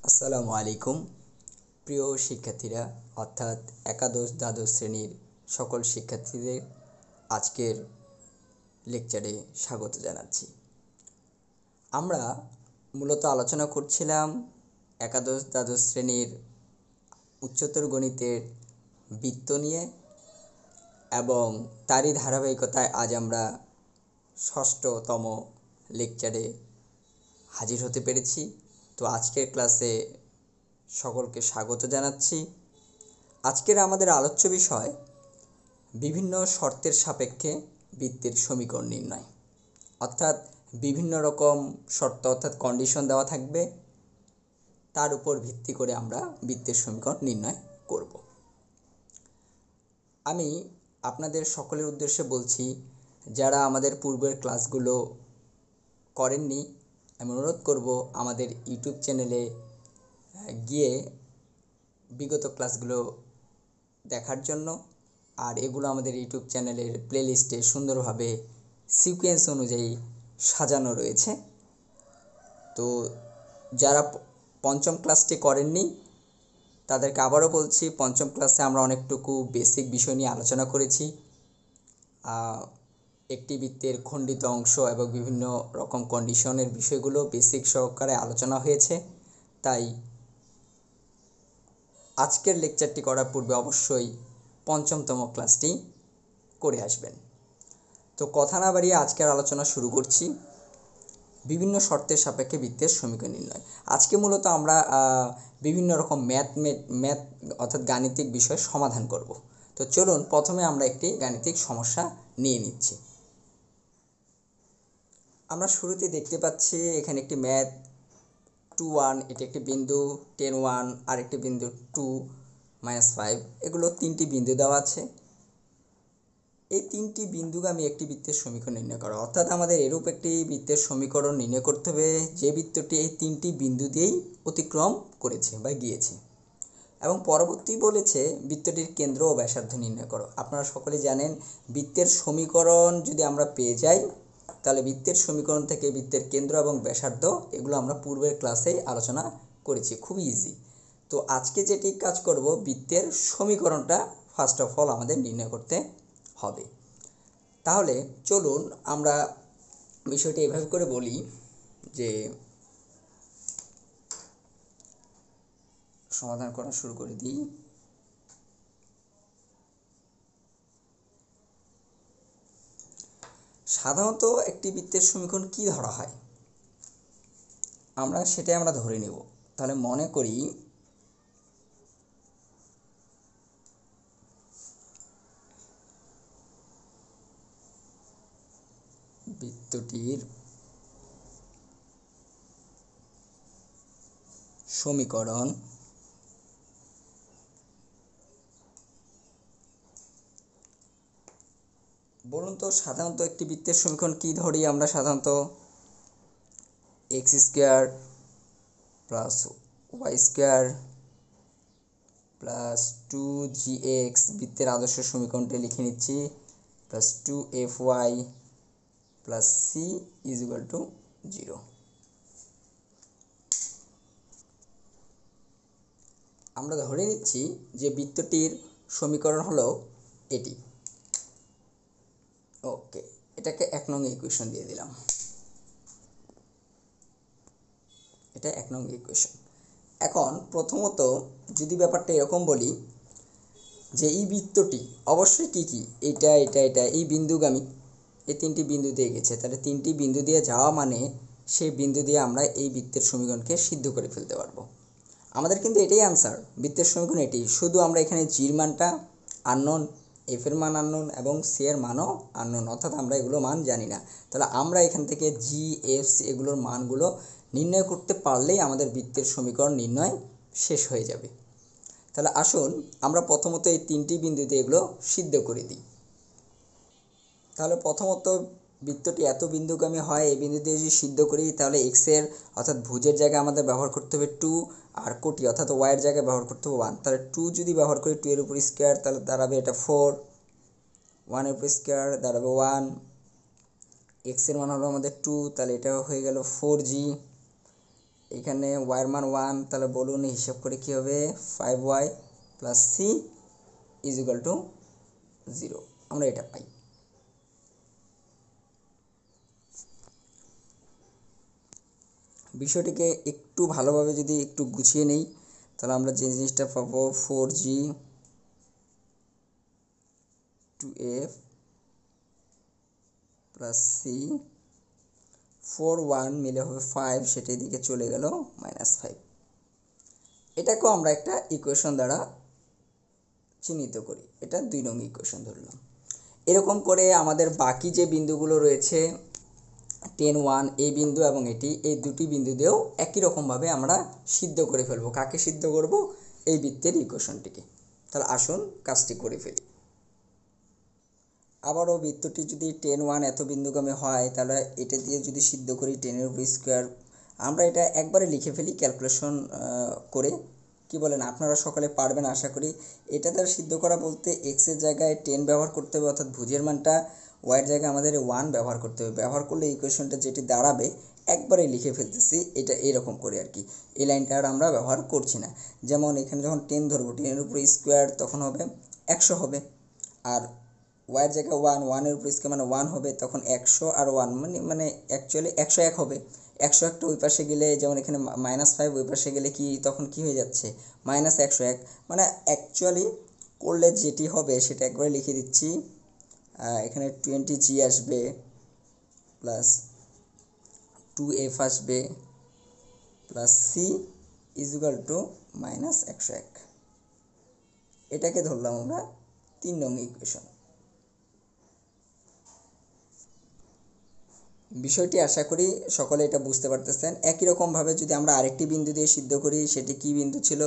আসসালামু আলাইকুম প্রিয় শিক্ষার্থীরা অর্থাৎ একাদশ দ্বাদশ শ্রেণীর সকল শিক্ষার্থীদের আজকের লেকচারে স্বাগত জানাচ্ছি। আমরা মূলত আলোচনা করছিলাম একাদশ দ্বাদশ শ্রেণীর উচ্চতর গণিতের বৃত্ত নিয়ে এবং তারই ধারাবাহিকতায় আজ আমরা ষষ্ঠতম লেকচারে হাজির হতে পেরেছি। তো আজকের ক্লাসে সকলকে স্বাগত জানাচ্ছি। আজকের আমাদের আলোচ্য বিষয় বিভিন্ন শর্তের সাপেক্ষে বৃত্তের সমীকরণ নির্ণয়, অর্থাৎ বিভিন্ন রকম শর্ত অর্থাৎ কন্ডিশন দেওয়া থাকবে, তার উপর ভিত্তি করে আমরা বৃত্তের সমীকরণ নির্ণয় করব। আমি আপনাদের সকলের উদ্দেশ্যে বলছি, যারা আমাদের পূর্বের ক্লাসগুলো করেননি আমি অনুরোধ করব আমাদের ইউটিউব চ্যানেলে গিয়ে বিগত ক্লাসগুলো দেখার জন্য। আর এগুলো আমাদের ইউটিউব চ্যানেলের প্লেলিস্টে সুন্দরভাবে সিকোয়েন্স অনুযায়ী সাজানো রয়েছে। তো যারা পঞ্চম ক্লাসটি করেননি তাদেরকে আবারও বলছি, পঞ্চম ক্লাসে আমরা অনেকটুকু বেসিক বিষয় নিয়ে আলোচনা করেছি। একটি বৃত্তের খণ্ডিত অংশ এবং বিভিন্ন রকম কন্ডিশনের বিষয়গুলো বেসিক সহকারে আলোচনা হয়েছে। তাই আজকের লেকচারটি করার পূর্বে অবশ্যই পঞ্চমতম ক্লাসটি করে আসবেন। তো কথা না বাড়িয়ে আজকের আলোচনা শুরু করছি, বিভিন্ন শর্তের সাপেক্ষে বৃত্তের সমীকরণ নির্ণয়। আজকে মূলত আমরা বিভিন্ন রকম ম্যাথ অর্থাৎ গাণিতিক বিষয় সমাধান করব। তো চলুন প্রথমে আমরা একটি গাণিতিক সমস্যা নিয়ে নিচ্ছি। আমরা শুরুতে দেখতে পাচ্ছি এখানে একটি ম্যাথ 2 1, এটি একটি বিন্দু, 10 1 আর একটি বিন্দু 2 -5, এগুলো তিনটি বিন্দু দেওয়া আছে। এই তিনটি বিন্দুগামী একটি বৃত্তের সমীকরণ নির্ণয় করা, অর্থাৎ আমাদের এরূপ একটি বৃত্তের সমীকরণ নির্ণয় করতে হবে যে বৃত্তটি এই তিনটি বিন্দু দিয়েই অতিক্রম করেছে বা গিয়েছে। এবং পরবর্তী বলেছে বৃত্তটির কেন্দ্র ও ব্যাসার্ধ নির্ণয় করো। আপনারা সকলেই জানেন বৃত্তের সমীকরণ যদি আমরা পেয়ে যাই তাহলে বৃত্তের সমীকরণ থেকে বৃত্তের কেন্দ্র এবং ব্যাসার্ধ এগুলো আমরা পূর্বের ক্লাসেই আলোচনা করেছি, খুবই ইজি। তো আজকে যেটি কাজ করব, বৃত্তের সমীকরণটা ফার্স্ট অফ অল আমাদের নির্ণয় করতে হবে। তাহলে চলুন আমরা বিষয়টি এভাবে করে বলি যে সমাধান করা শুরু করে দিই। সাধারণত একটি বৃত্তের সমীকরণ কি ধরা হয় সেটাই আমরা ধরে নেব। তাহলে মনে করি বৃত্তটির সমীকরণ বলুন তো সাধারণত একটি বৃত্তের সমীকরণ কি ধরি আমরা? সাধারণত x² + y² + 2gx, বৃত্তের আদর্শ সমীকরণটি লিখে নিচ্ছি, +2fy + c = 0। আমরা ধরে নিচ্ছি যে বৃত্তটির সমীকরণ হলো এটি। ওকে, এটাকে 1 নং ইকুয়েশন দিয়ে দিলাম। এটা 1 নং ইকুয়েশন। এখন প্রথমত যদি ব্যাপারটা এরকম বলি যে এই বৃত্তটি অবশ্যই কি এটা এটা এটা এই বিন্দুগামী, এই তিনটি বিন্দু দিয়ে গেছে, তাহলে তিনটি বিন্দু দিয়ে যাওয়া মানে সেই বিন্দু দিয়ে আমরা এই বৃত্তের সমীকরণকে সিদ্ধ করে ফেলতে পারবো। আমাদের কিন্তু এটাই আনসার, বৃত্তের সমীকরণ এটি। শুধু আমরা এখানে জির মানটা আননোন, এফ এর মান আননোন এবং সি এর মানও আননোন, অর্থাৎ আমরা এগুলো মান জানি না। তাহলে আমরা এখান থেকে জি, এফ, সি এগুলোর মানগুলো নির্ণয় করতে পারলেই আমাদের বৃত্তের সমীকরণ নির্ণয় শেষ হয়ে যাবে। তাহলে আসুন আমরা প্রথমত এই তিনটি বিন্দুতে এগুলো সিদ্ধ করে দিই। তাহলে প্রথমত বৃত্তটি এত বিন্দুগামী হয়, এই বিন্দু দিয়ে যদি সিদ্ধ করি তাহলে এক্সের অর্থাৎ ভুজের জায়গায় আমাদের ব্যবহার করতে হবে 2, আর কোটি অর্থাৎ ওয়াইয়ের জায়গায় ব্যবহার করতে হবে 1। তাহলে 2 যদি ব্যবহার করি 2 এর উপর স্কোয়ার, তাহলে দাঁড়াবে এটা 4, 1 এর উপর স্কোয়ার দাঁড়াবে 1, এক্সের মান হলো আমাদের 2, তাহলে এটা হয়ে গেল 4g, এখানে ওয়াইয়ের মান 1, তাহলে বলুন হিসাব করে কি হবে, 5y plus c is equal to 0, আমরা এটা পাই। বিষয়টিকে একটু ভালোভাবে যদি একটু গুছিয়ে নেই, তাহলে আমরা যে জিনিসটা পাবো 4g 2f প্লাস সি 4 1 মিলে হবে 5, সেটার দিকে চলে গেল -5। এটাকেও আমরা একটা ইকুয়েশন দ্বারা চিহ্নিত করি, এটা 2 নং ইকুয়েশন ধরলাম। এরকম করে আমাদের বাকি যে বিন্দুগুলো রয়েছে 10 1 এই বিন্দু এবং এটি, এই দুটি বিন্দু দিয়েও একই রকমভাবে আমরা সিদ্ধ করে ফেলবো। কাকে সিদ্ধ করব? এই বৃত্তের ইকুয়েশনটিকে। তাহলে আসুন কাজটি করে ফেলি। আবারও বৃত্তটি যদি 10 1 এত বিন্দুগামী হয়, তাহলে এটা দিয়ে যদি সিদ্ধ করি 10 এর উপর স্কোয়ার, আমরা এটা একবারে লিখে ফেলি ক্যালকুলেশন করে। কি বলেন, আপনারা সকলে পারবেন আশা করি। এটা দ্বারা সিদ্ধ করা বলতে এক্সের জায়গায় 10 ব্যবহার করতে হবে, অর্থাৎ ভুজের মানটা ওয়াইয়ের জায়গায় আমাদের 1 ব্যবহার করতে হবে। ব্যবহার করলে ইকুয়েশনটা যেটি দাঁড়াবে একবারে লিখে ফেলতেছি, এটা এরকম করে আর কি। এই লাইনটা আর আমরা ব্যবহার করছি না। যেমন এখানে যখন 10 ধরবো, 10 এর উপর স্কোয়ার তখন হবে 100 হবে, আর ওয়াইয়ের জায়গায় 1, 1 এর উপর স্কোয়ার মানে 1 হবে, তখন 100 আর 1 মানে অ্যাকচুয়ালি 101 হবে। 101টা ওই পাশে গেলে, যেমন এখানে -5 ওই পাশে গেলে কি তখন কি হয়ে যাচ্ছে, -101, মানে অ্যাকচুয়ালি করলে যেটি হবে সেটা একবারে লিখে দিচ্ছি। এখানে 20g আসবে প্লাস 2f আসবে plus c is equal to -101। এটাকে ধরলাম আমরা 3 নং ইকুয়েশন। বিষয়টি আশা করি সকলে এটা বুঝতে পারতেছেন। একই রকমভাবে যদি আমরা আরেকটি বিন্দু দিয়ে সিদ্ধ করি, সেটি কি বিন্দু ছিল?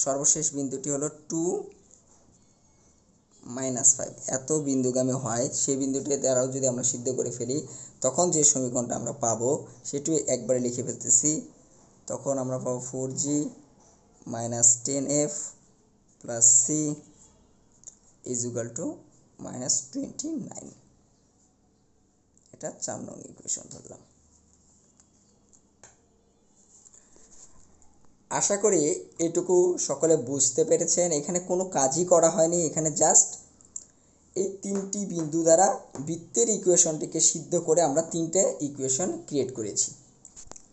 সর্বশেষ বিন্দুটি হলো 2 -5 এত বিন্দুগামী হয়, সেই বিন্দুটি দ্বারাও যদি আমরা সিদ্ধ করে ফেলি, তখন যে সমীকরণটা আমরা পাবো সেটি একবারে লিখে ফেলতেছি। তখন আমরা পাবো 4g -10f plus c is equal to -29। এটা 4 নং ইকুয়েশন ধরলাম। আশা করি এটুকু সকলে বুঝতে পেরেছেন। এখানে কোনো কাজই করা হয়নি, এখানে জাস্ট এই 3টি বিন্দু দ্বারা বৃত্তের ইকুয়েশনটিকে সিদ্ধ করে আমরা 3টে ইকুয়েশন ক্রিয়েট করেছি।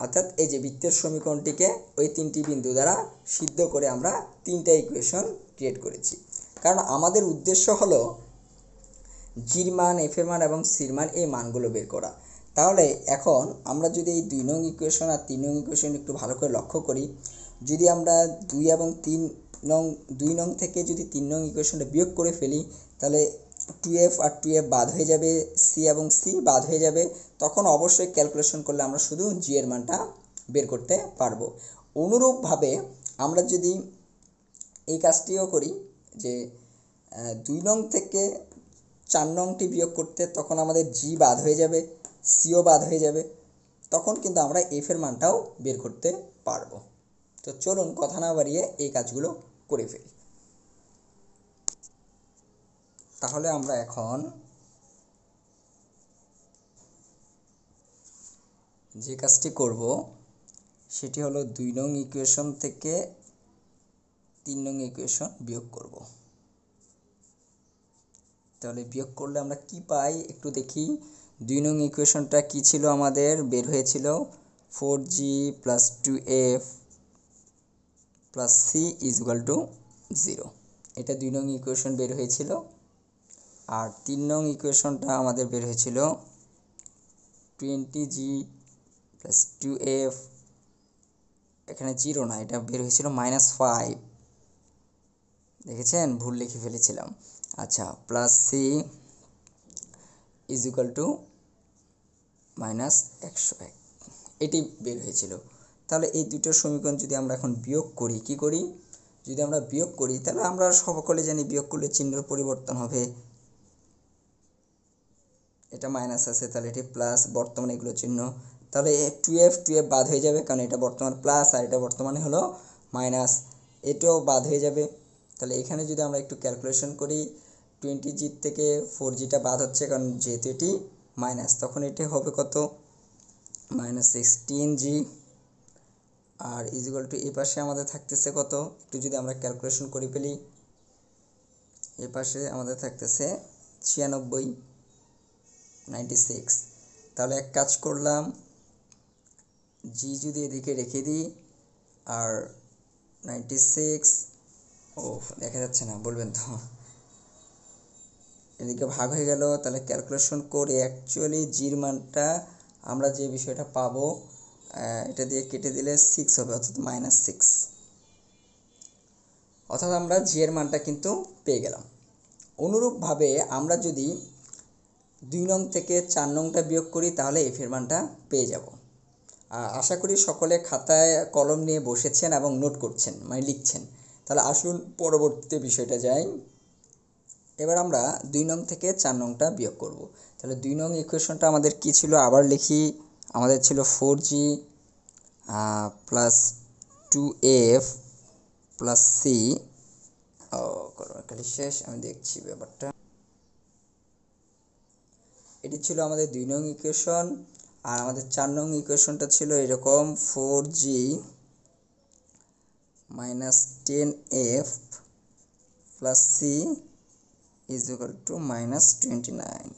অর্থাৎ এই যে বৃত্তের সমীকরণটিকে ওই 3টি বিন্দু দ্বারা সিদ্ধ করে আমরা 3টে ইকুয়েশন ক্রিয়েট করেছি। কারণ আমাদের উদ্দেশ্য হলো জির মান, এফের মান এবং সির মান, এই মানগুলো বের করা। তাহলে এখন আমরা যদি এই 2 নং ইকুয়েশন আর 3 নং ইকুয়েশন একটু ভালো করে লক্ষ্য করি, যদি আমরা 2 এবং 3 নং 2 নং থেকে যদি 3 নং ইকুয়েশনটা বিয়োগ করে ফেলি, তাহলে 2f আর 2f বাদ হয়ে যাবে, সি এবং সি বাদ হয়ে যাবে। তখন অবশ্যই ক্যালকুলেশন করলে আমরা শুধু জি এর মানটা বের করতে পারবো। অনুরূপভাবে আমরা যদি এই কাজটিও করি যে 2 নং থেকে 4 নংটি বিয়োগ করতে, তখন আমাদের জি বাদ হয়ে যাবে, সিও বাদ হয়ে যাবে, তখন কিন্তু আমরা এফের মানটাও বের করতে পারবো। তো চলুন কথা না বাড়িয়ে এই কাজগুলো করে ফেলি। তাহলে আমরা এখন যে কাজটি করব সেটি হলো 2 নং ইকুয়েশন থেকে 3 নং ইকুয়েশন বিয়োগ করব। তাহলে বিয়োগ করলে আমরা কি পাই একটু দেখি। 2 নং ইকুয়েশনটা কি ছিল, আমাদের বের হয়েছিল 4g plus 2f plus c is equal to 0। এটা 2 নং ইকুয়েশন বের হয়েছিল। আর 3 নং ইকুয়েশনটা আমাদের বের হয়েছিল 20g প্লাস 2f, এখানে 0 না, এটা বের হয়েছিল -5, দেখেছেন ভুল লিখে ফেলেছিলাম। আচ্ছা, plus c is equal to -101, এটি বের হয়েছিল। তাহলে এই দুটো সমীকরণ যদি আমরা এখন বিয়োগ করি, কি করি, যদি আমরা বিয়োগ করি, তাহলে আমরা সকলে জানি বিয়োগ করলে চিহ্নের পরিবর্তন হবে। এটা মাইনাস আছে, তাহলে এটি প্লাস, বর্তমানে এগুলো চিহ্ন, তাহলে 2f বাদ হয়ে যাবে, কারণ এটা বর্তমান প্লাস আর এটা বর্তমানে হলো মাইনাস, এটাও বাদ হয়ে যাবে। তাহলে এখানে যদি আমরা একটু ক্যালকুলেশন করি, 20g থেকে 4gটা বাদ হচ্ছে, কারণ যেহেতু এটি মাইনাস, তখন এটি হবে কত, -16g আর ইজিক্যাল টু এই পাশে আমাদের থাকতেছে কত, একটু যদি আমরা ক্যালকুলেশন করে ফেলি, এ পাশে আমাদের থাকতেছে 96, 96। তাহলে এক কাজ করলাম, জি যদি এদিকে রেখে দিই আর 96, ও দেখা যাচ্ছে না বলবেন তো, এদিকে ভাগ হয়ে গেল। তাহলে ক্যালকুলেশন করে অ্যাকচুয়ালি জির মানটা আমরা যে বিষয়টা পাবো, এটা দিয়ে কেটে দিলে 6 হবে, অর্থাৎ -6, অর্থাৎ আমরা জি এর মানটা কিন্তু পেয়ে গেলাম। অনুরূপভাবে আমরা যদি 2 নং থেকে 4 নংটা বিয়োগ করি তাহলে এফ এর মানটা পেয়ে যাব। আশা করি সকলে খাতায় কলম নিয়ে বসেছেন এবং নোট করছেন, মানে লিখছেন। তাহলে আসুন পরবর্তী বিষয়টা যাই। এবার আমরা 2 নং থেকে 4 নংটা বিয়োগ করব। তাহলে 2 নং ইকুয়েশনটা আমাদের কি ছিল, আবার লিখি। আমাদের ছিল 4g plus 2f plus C, শেষ, আমি দেখছি ব্যাপারটা। এটি ছিল আমাদের 2 নং ইকুয়েশন। আর আমাদের 4 নং ইকুয়েশনটা ছিল এরকম, 4g minus 10f plus c is equal to -29।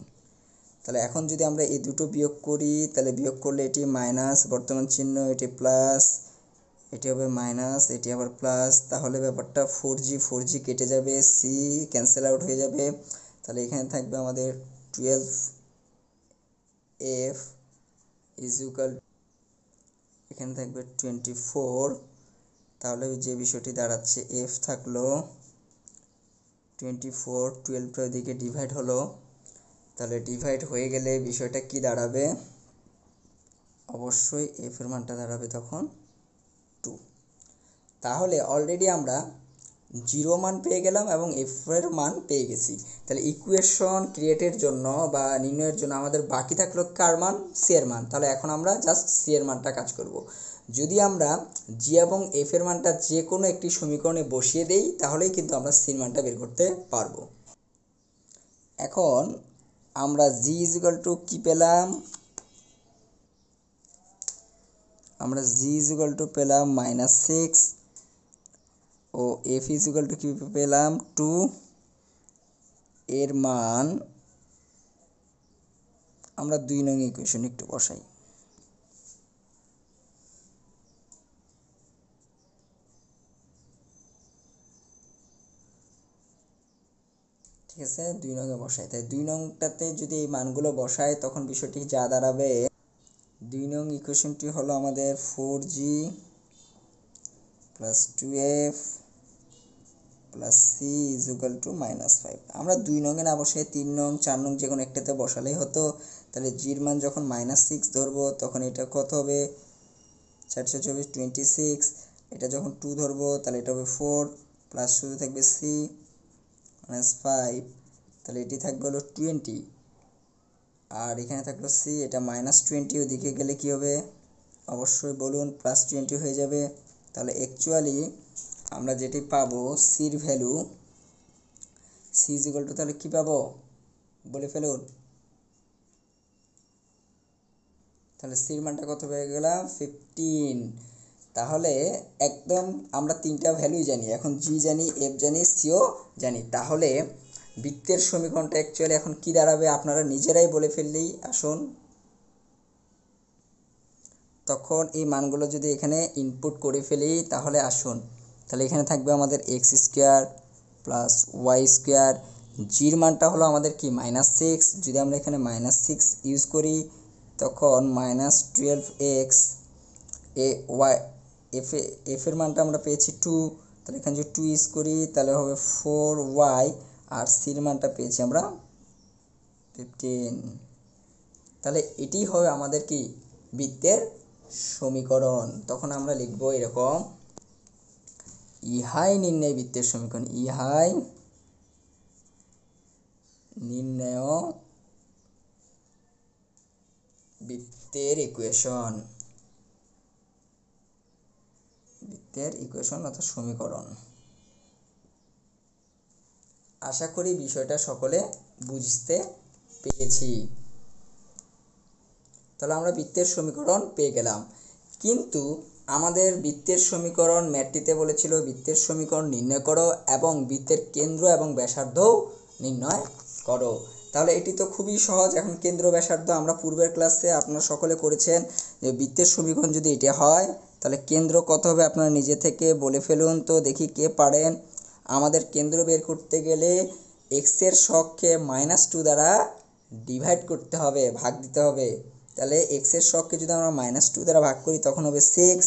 তাহলে এখন যদি আমরা এই দুটো বিয়োগ করি, তাহলে বিয়োগ করলে এটি মাইনাস, বর্তমান চিহ্ন, এটি প্লাস, এটি হবে মাইনাস, এটি আবার প্লাস। তাহলে ব্যাপারটা 4g কেটে যাবে, সি ক্যান্সেল আউট হয়ে যাবে। তাহলে এখানে থাকবে আমাদের 12f ইজ ইকুয়াল, এখানে থাকবে 24। তাহলে যে বিষয়টি দাঁড়াচ্ছে, এফ থাকলো 24, 12টা দিকে ডিভাইড হলো। তাহলে ডিভাইড হয়ে গেলে বিষয়টা কি দাঁড়াবে, অবশ্যই এফ এর মানটা দাঁড়াবে তখন 2। তাহলে অলরেডি আমরা 0 মান পেয়ে গেলাম এবং এফ এর মান পেয়ে গেছি। তাহলে ইকুয়েশন ক্রিয়েটের জন্য বা নির্ণয়ের জন্য আমাদের বাকি থাকলো কার মান, সি এর মান। তাহলে এখন আমরা জাস্ট সি এর মানটা কাজ করব। যদি আমরা জি এবং এফ এর মানটা যে কোনো একটি সমীকরণে বসিয়ে দেই তাহলেই কিন্তু আমরা সি এর মানটা বের করতে পারবো। এখন আমরা জি ইজ ইকুয়াল টু কি পেলাম, আমরা জি ইজ ইকুয়াল টু পেলাম -6 ও এফ ইজ ইকুয়াল টু কি পেলাম 2। এর মান আমরা 2 নং ইকুয়েশন একটু বসাই। ঠিক আছে, 2 নং এ বসাই। তাই 2 নংটাতে যদি এই মানগুলো বসাই তখন বিষয়টি যা দাঁড়াবে, 2 নং ইকুয়েশনটি হলো আমাদের 4g plus 2f plus c is equal to -5। আমরা 2 নংয়ে না বসে 3 নং 4 নং যে কোনো একটাতে বসালেই হতো। তাহলে জির মান যখন -6 ধরবো তখন এটা কত হবে, 424, 26। এটা যখন 2 ধরবো তাহলে এটা হবে 4 প্লাস শুধু থাকবে সি -5, তাহলে এটি থাকবে হলো 20। আর এখানে থাকলো সি, এটা -20, ওদিকে গেলে কি হবে অবশ্যই বলুন, +20 হয়ে যাবে। তাহলে অ্যাকচুয়ালি আমরা যেটি পাবো সির value, C is equal to, তাহলে কী পাবো বলে ফেলুন। তাহলে সির মানটা কত পেয়ে গেলাম 15। তাহলে একদম আমরা তিনটা ভ্যালুই জানি, এখন জি জানি, এফ জানি, সিও জানি। তাহলে বৃত্তের সমীকরণটা অ্যাকচুয়ালি এখন কি দাঁড়াবে আপনারা নিজেরাই বলে ফেললেই আসুন। তখন এই মানগুলো যদি এখানে ইনপুট করে ফেলি তাহলে আসুন, তাহলে এখানে থাকবে আমাদের x² প্লাস y²। জির মানটা হলো আমাদের কি -6, যদি আমরা এখানে -6 ইউজ করি তখন -12x, এ ওয়াই এফ এর মানটা আমরা পেয়েছি 2, তাহলে এখানে যদি 2 ইউজ করি তাহলে হবে 4y, আর সির মানটা পেয়েছি আমরা 15। তাহলে এটি হবে আমাদের কি বৃত্তের সমীকরণ। তখন আমরা লিখব এরকম, ইহাই নির্ণয় বৃত্তের সমীকরণ, ইহাই নির্ণয় বৃত্তের ইকুয়েশন, বৃত্তের ইকুয়েশন অর্থাৎ সমীকরণ। আশা করি বিষয়টা সকলে বুঝতে পেরেছি। তাহলে আমরা বৃত্তের সমীকরণ পেয়ে গেলাম, কিন্তু আমাদের বৃত্তের সমীকরণ ম্যাটটিতে বলেছিল বৃত্তের সমীকরণ নির্ণয় করো এবং বৃত্তের কেন্দ্র এবং ব্যাসার্ধ নির্ণয় করো। তাহলে এটি তো খুবই সহজ। এখন কেন্দ্র ব্যাসার্ধ আমরা পূর্বের ক্লাসে আপনারা সকলে করেছেন যে বৃত্তের সমীকরণ যদি এটা হয় তাহলে কেন্দ্র কত হবে আপনারা নিজে থেকে বলে ফেলুন। তো দেখি কে পারেন। আমাদের কেন্দ্র বের করতে গেলে এক্সের শখকে -2 দ্বারা ডিভাইড করতে হবে, ভাগ দিতে হবে। তাহলে এক্সের শখকে যদি আমরা -2 দ্বারা ভাগ করি তখন হবে 6,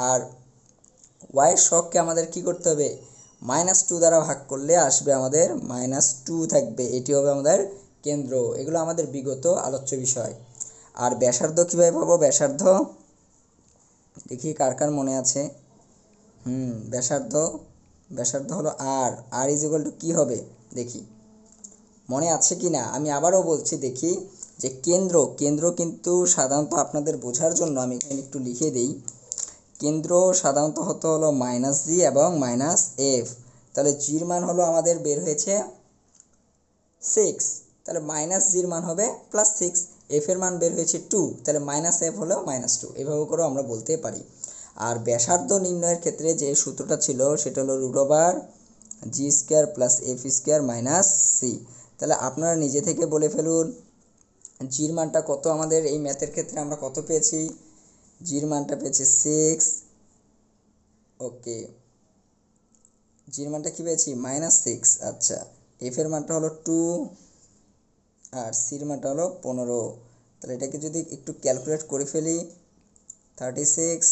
আর ওয়াইয়ের শখকে আমাদের কি করতে হবে -2 দ্বারা ভাগ করলে আসবে আমাদের -2 থাকবে। এটি হবে আমাদের কেন্দ্র। এগুলো আমাদের বিগত আলোচ্য বিষয়। আর ব্যাসার্ধ কীভাবে পাবো? ব্যাসার্ধ দেখি কার কার মনে আছে। ব্যাসার্ধ হলো আর ইজ ইকুয়াল টু কী হবে দেখি মনে আছে কি না। আমি আবারও বলছি দেখি যে কেন্দ্র কিন্তু সাধারণত আপনাদের বোঝার জন্য আমি এখানে একটু লিখে দিই। কেন্দ্র সাধারণত হলো -g এবং -f। তাহলে জির মান হলো আমাদের বের হয়েছে 6, তাহলে -gর মান হবে +6, f এর মান বের হয়েছে 2, তাহলে -f হলো -2। এভাবে করেও আমরা বলতে পারি। আর ব্যাসার্ধ নির্ণয়ের ক্ষেত্রে যে সূত্রটা ছিল সেটা হলো √g² + f² - c। তাহলে আপনারা নিজে থেকে বলে ফেলুন জির মানটা কত। আমাদের এই ম্যাথের ক্ষেত্রে আমরা কত পেয়েছি? জির মানটা পেয়েছি 6। ওকে, জির মানটা কি পেয়েছি? -6। আচ্ছা, এফ এর মানটা হলো 2 আর সির মানটা হলো 15। তাহলে এটাকে যদি একটু ক্যালকুলেট করে ফেলি 36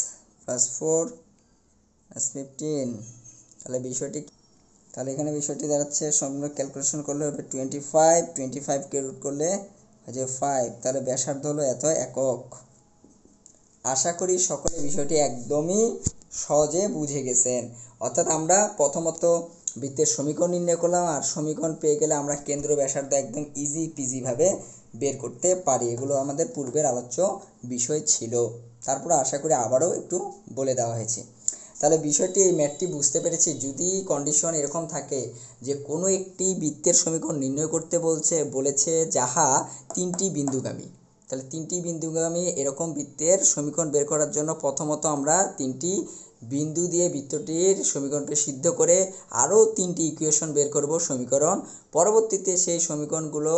+ 4 + 15, তাহলে এখানে বিষয়টি দাঁড়াচ্ছে সম্পূর্ণ ক্যালকুলেশন করলে হবে 25কে রুট করলে যে 5। তাহলে ব্যাসার্ধ হলো এত একক। আশা করি সকলে বিষয়টি একদমই সহজে বুঝে গেছেন। অর্থাৎ আমরা প্রথমত বৃত্তের সমীকরণ নির্ণয় করলাম, আর সমীকরণ পেয়ে গেলে আমরা কেন্দ্র ব্যাসার্ধ একদম ইজি পিজিভাবে বের করতে পারি। এগুলো আমাদের পূর্বের আলোচ্য বিষয় ছিল। তারপরে আশা করি আবারও একটু বলে দেওয়া হয়েছে। তাহলে বিষয়টি এই ম্যাথটি বুঝতে পেরেছি। যদি কন্ডিশন এরকম থাকে যে কোনো একটি বৃত্তের সমীকরণ নির্ণয় করতে বলেছে যাহা 3টি বিন্দুগামী, তাহলে 3টি বিন্দুগামী এরকম বৃত্তের সমীকরণ বের করার জন্য প্রথমত আমরা 3টি বিন্দু দিয়ে বৃত্তটির সমীকরণকে সিদ্ধ করে আরও 3টি ইকুয়েশন বের করব সমীকরণ। পরবর্তীতে সেই সমীকরণগুলো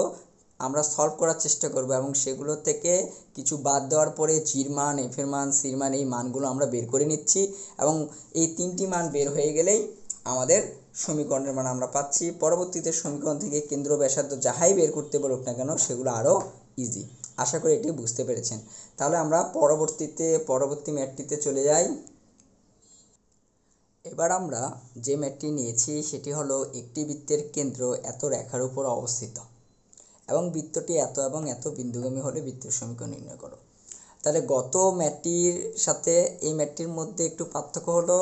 আমরা সলভ করার চেষ্টা করব এবং সেগুলো থেকে কিছু বাদ দেওয়ার পরে জির মান, এফ এর মান, সির মান এই মানগুলো আমরা বের করে নিচ্ছি এবং এই 3টি মান বের হয়ে গেলেই আমাদের সমীকরণের মান আমরা পাচ্ছি। পরবর্তীতে সমীকরণ থেকে কেন্দ্র ব্যাসার্ধ যাহাই বের করতে বলুক না কেন সেগুলো আরও ইজি। আশা করি এটি বুঝতে পেরেছেন। তাহলে আমরা পরবর্তী ম্যাথটিতে চলে যাই। এবার আমরা যে ম্যাথটি নিয়েছি সেটি হলো একটি বৃত্তের কেন্দ্র এত রেখার উপর অবস্থিত এবং বৃত্তটি এত এবং এত বিন্দুগামী হলে বৃত্তের সমীকরণ নির্ণয় করো। তাহলে গত ম্যাথটির সাথে এই ম্যাথটির মধ্যে একটু পার্থক্য হলো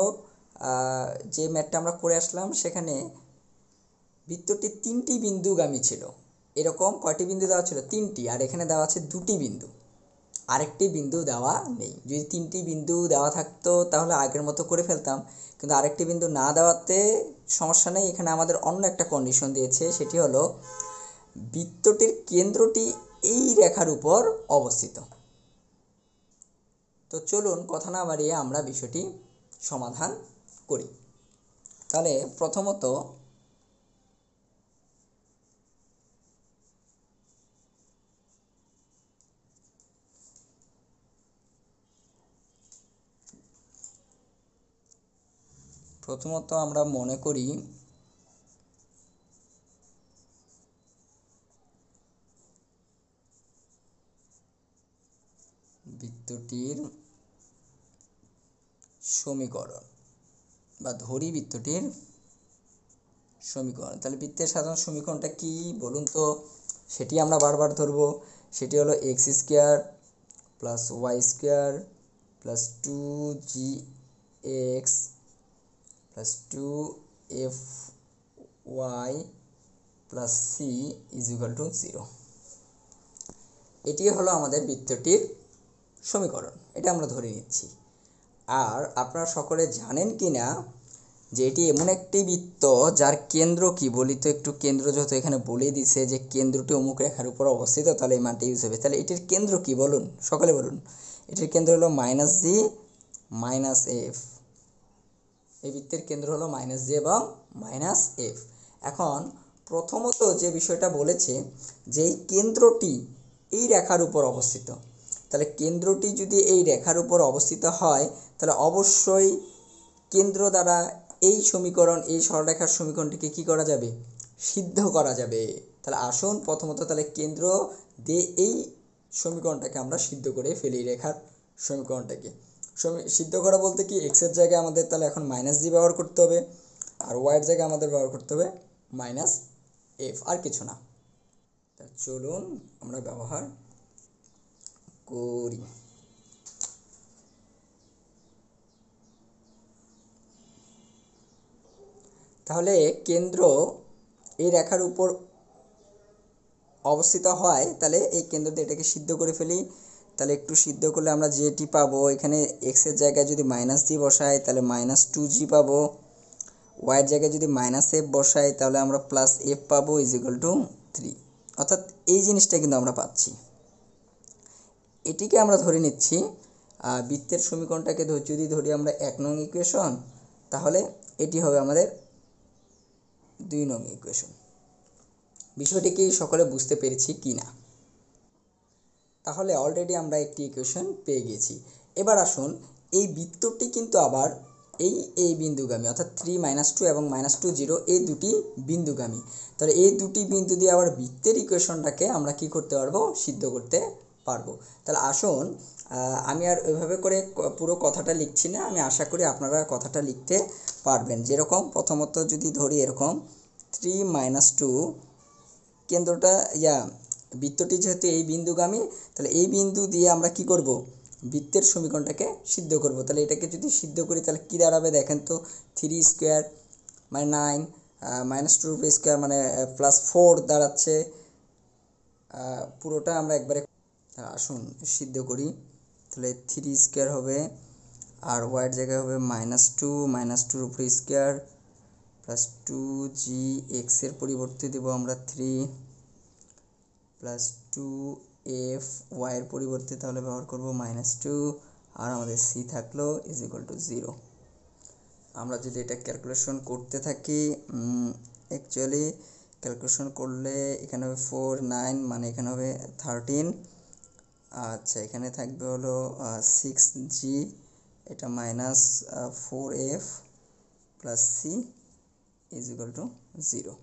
যে ম্যাথটা আমরা করে আসলাম সেখানে বৃত্তটি 3টি বিন্দুগামী ছিল। এরকম কয়টি বিন্দু দেওয়া ছিল? 3টি। আর এখানে দেওয়া আছে 2টি বিন্দু, আরেকটি বিন্দু দেওয়া নেই। যদি 3টি বিন্দু দেওয়া থাকতো তাহলে আগের মতো করে ফেলতাম, কিন্তু আরেকটি বিন্দু না দেওয়াতে সমস্যা নেই। এখানে আমাদের অন্য একটা কন্ডিশন দিয়েছে, সেটি হলো বৃত্তটির কেন্দ্রটি এই রেখার উপর অবস্থিত। তো চলুন কথা না বাড়িয়ে আমরা বিষয়টি সমাধান করি। তাহলে প্রথমত আমরা মনে করি বৃত্তটির সমীকরণ বা ধরি বৃত্তটির সমীকরণ। তাহলে বৃত্তের সাধারণ সমীকরণটা কি বলুন তো? সেটি আমরা বারবার ধরব। সেটি হলো x² + y² + 2gx + 2fy + c = 0। এটি হলো আমাদের বৃত্তটির সমীকরণ। এটা আমরা ধরে নিচ্ছি। আর আপনারা সকলে জানেন কি না যে এটি এমন একটি বৃত্ত যার কেন্দ্র কি বলি তো একটু। কেন্দ্র যেহেতু এখানে বলে দিছে যে কেন্দ্রটি অমুক রেখার উপর অবস্থিত, তাহলে এই মানটা ইউজ হবে। তাহলে এটির কেন্দ্র কি বলুন, সকলে বলুন। এটির কেন্দ্র হলো -g মাইনাস এফ, এই বৃত্তের কেন্দ্র হলো মাইনাস জে এবং মাইনাস এফ। এখন প্রথমত যে বিষয়টা বলেছে যে এই কেন্দ্রটি এই রেখার উপর অবস্থিত, তাহলে কেন্দ্রটি যদি এই রেখার উপর অবস্থিত হয় তাহলে অবশ্যই কেন্দ্র দ্বারা এই সমীকরণ, এই সরলরেখার সমীকরণটিকে কি করা যাবে, সিদ্ধ করা যাবে। তাহলে আসুন প্রথমত তাহলে কেন্দ্র দিয়ে এই সমীকরণটাকে আমরা সিদ্ধ করে ফেলি, রেখার সমীকরণটাকে। সিদ্ধ করা বলতে কি, এক্সের জায়গায় আমাদের তাহলে এখন মাইনাস জি ব্যবহার করতে হবে, আর ওয়াইয়ের জায়গায় আমাদের ব্যবহার করতে হবে মাইনাস এফ, আর কিছু না। চলুন আমরা ব্যবহার করি। তাহলে কেন্দ্র এই রেখার উপর অবস্থিত হয়, তাহলে এই কেন্দ্র দিয়ে এটাকে সিদ্ধ করে ফেলি। তাহলে একটু সিদ্ধ করলে আমরা যেটি পাবো, এখানে এক্সের জায়গায় যদি মাইনাস জি বসাই তাহলে মাইনাস টু জি পাবো, ওয়াইয়ের জায়গায় যদি মাইনাস এফ বসাই তাহলে আমরা প্লাস এফ পাবো ইজ ইকুয়াল টু 3। অর্থাৎ এই জিনিসটা কিন্তু আমরা পাচ্ছি। এটিকে আমরা ধরে নিচ্ছি বৃত্তের সমীকরণটাকে যদি ধরি আমরা 1 নং ইকুয়েশন, তাহলে এটি হবে আমাদের 2 নং ইকুয়েশন। বিষয়টি কি সকলে বুঝতে পেরেছি কি না? তাহলে অলরেডি আমরা একটি ইকুয়েশন পেয়ে গেছি। এবার আসুন, এই বৃত্তটি কিন্তু আবার এই বিন্দুগামী, অর্থাৎ 3 -2 এবং -2 0 এই দুটি বিন্দুগামী। তাহলে এই দুটি বিন্দু দিয়ে আবার বৃত্তের ইকুয়েশনটাকে আমরা কি করতে পারবো, সিদ্ধ করতে পারবো। তাহলে আসুন, আমি আর ওইভাবে করে পুরো কথাটা লিখছি না, আমি আশা করি আপনারা কথাটা লিখতে পারবেন। যেরকম প্রথমত যদি ধরি এরকম 3 -2, কেন্দ্রটা বৃত্তটি যেহেতু এই বিন্দুগামী, তাহলে এই বিন্দু দিয়ে আমরা কি করব, বৃত্তের সমীকরণটাকে সিদ্ধ করব। তাহলে এটাকে যদি সিদ্ধ করি তাহলে কি দাঁড়াবে দেখেন তো, 3 স্কোয়ার মানে 9, -2 স্কোয়ার মানে +4 দাঁড়াচ্ছে। পুরোটা আমরা একবারে আসুন সিদ্ধ করি। তাহলে 3 স্কোয়ার হবে, আর ওয়াইয়ের জায়গায় হবে -2, -2 উপরে স্কোয়ার প্লাস 2g, এক্সের পরিবর্তে দেবো আমরা 3 প্লাস 2f, ওয়াইয়ের পরিবর্তে তাহলে ব্যবহার করব -2, আর আমাদের c থাকলো ইজ ইকুয়াল টু 0। আমরা যদি এটা ক্যালকুলেশন করতে থাকি, অ্যাকচুয়ালি ক্যালকুলেশন করলে এখানে হবে 4 9 মানে এখানে হবে 13। আচ্ছা, এখানে থাকবে হলো 6g, এটা -4f plus c is equal to 0।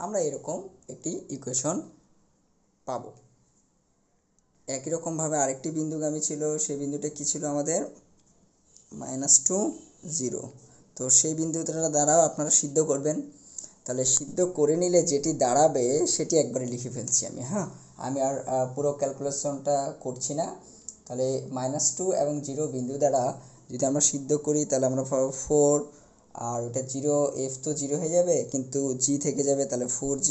আমরা এরকম একটি ইকুয়েশন পাবো। একই রকমভাবে আরেকটি বিন্দুগামী ছিল, সেই বিন্দুটা কি ছিল আমাদের -2 0। তো সেই বিন্দুটা দ্বারাও আপনারা সিদ্ধ করবেন। তাহলে সিদ্ধ করে নিলে যেটি দাঁড়াবে সেটি একবারে লিখে ফেলছি আমি। আমি আর পুরো ক্যালকুলেশনটা করছি না। তাহলে -2 এবং 0 বিন্দু দ্বারা যদি আমরা সিদ্ধ করি তাহলে আমরা পাবো 4, আর ওটা 0, এফ তো 0 হয়ে যাবে কিন্তু জি থেকে যাবে, তাহলে 4g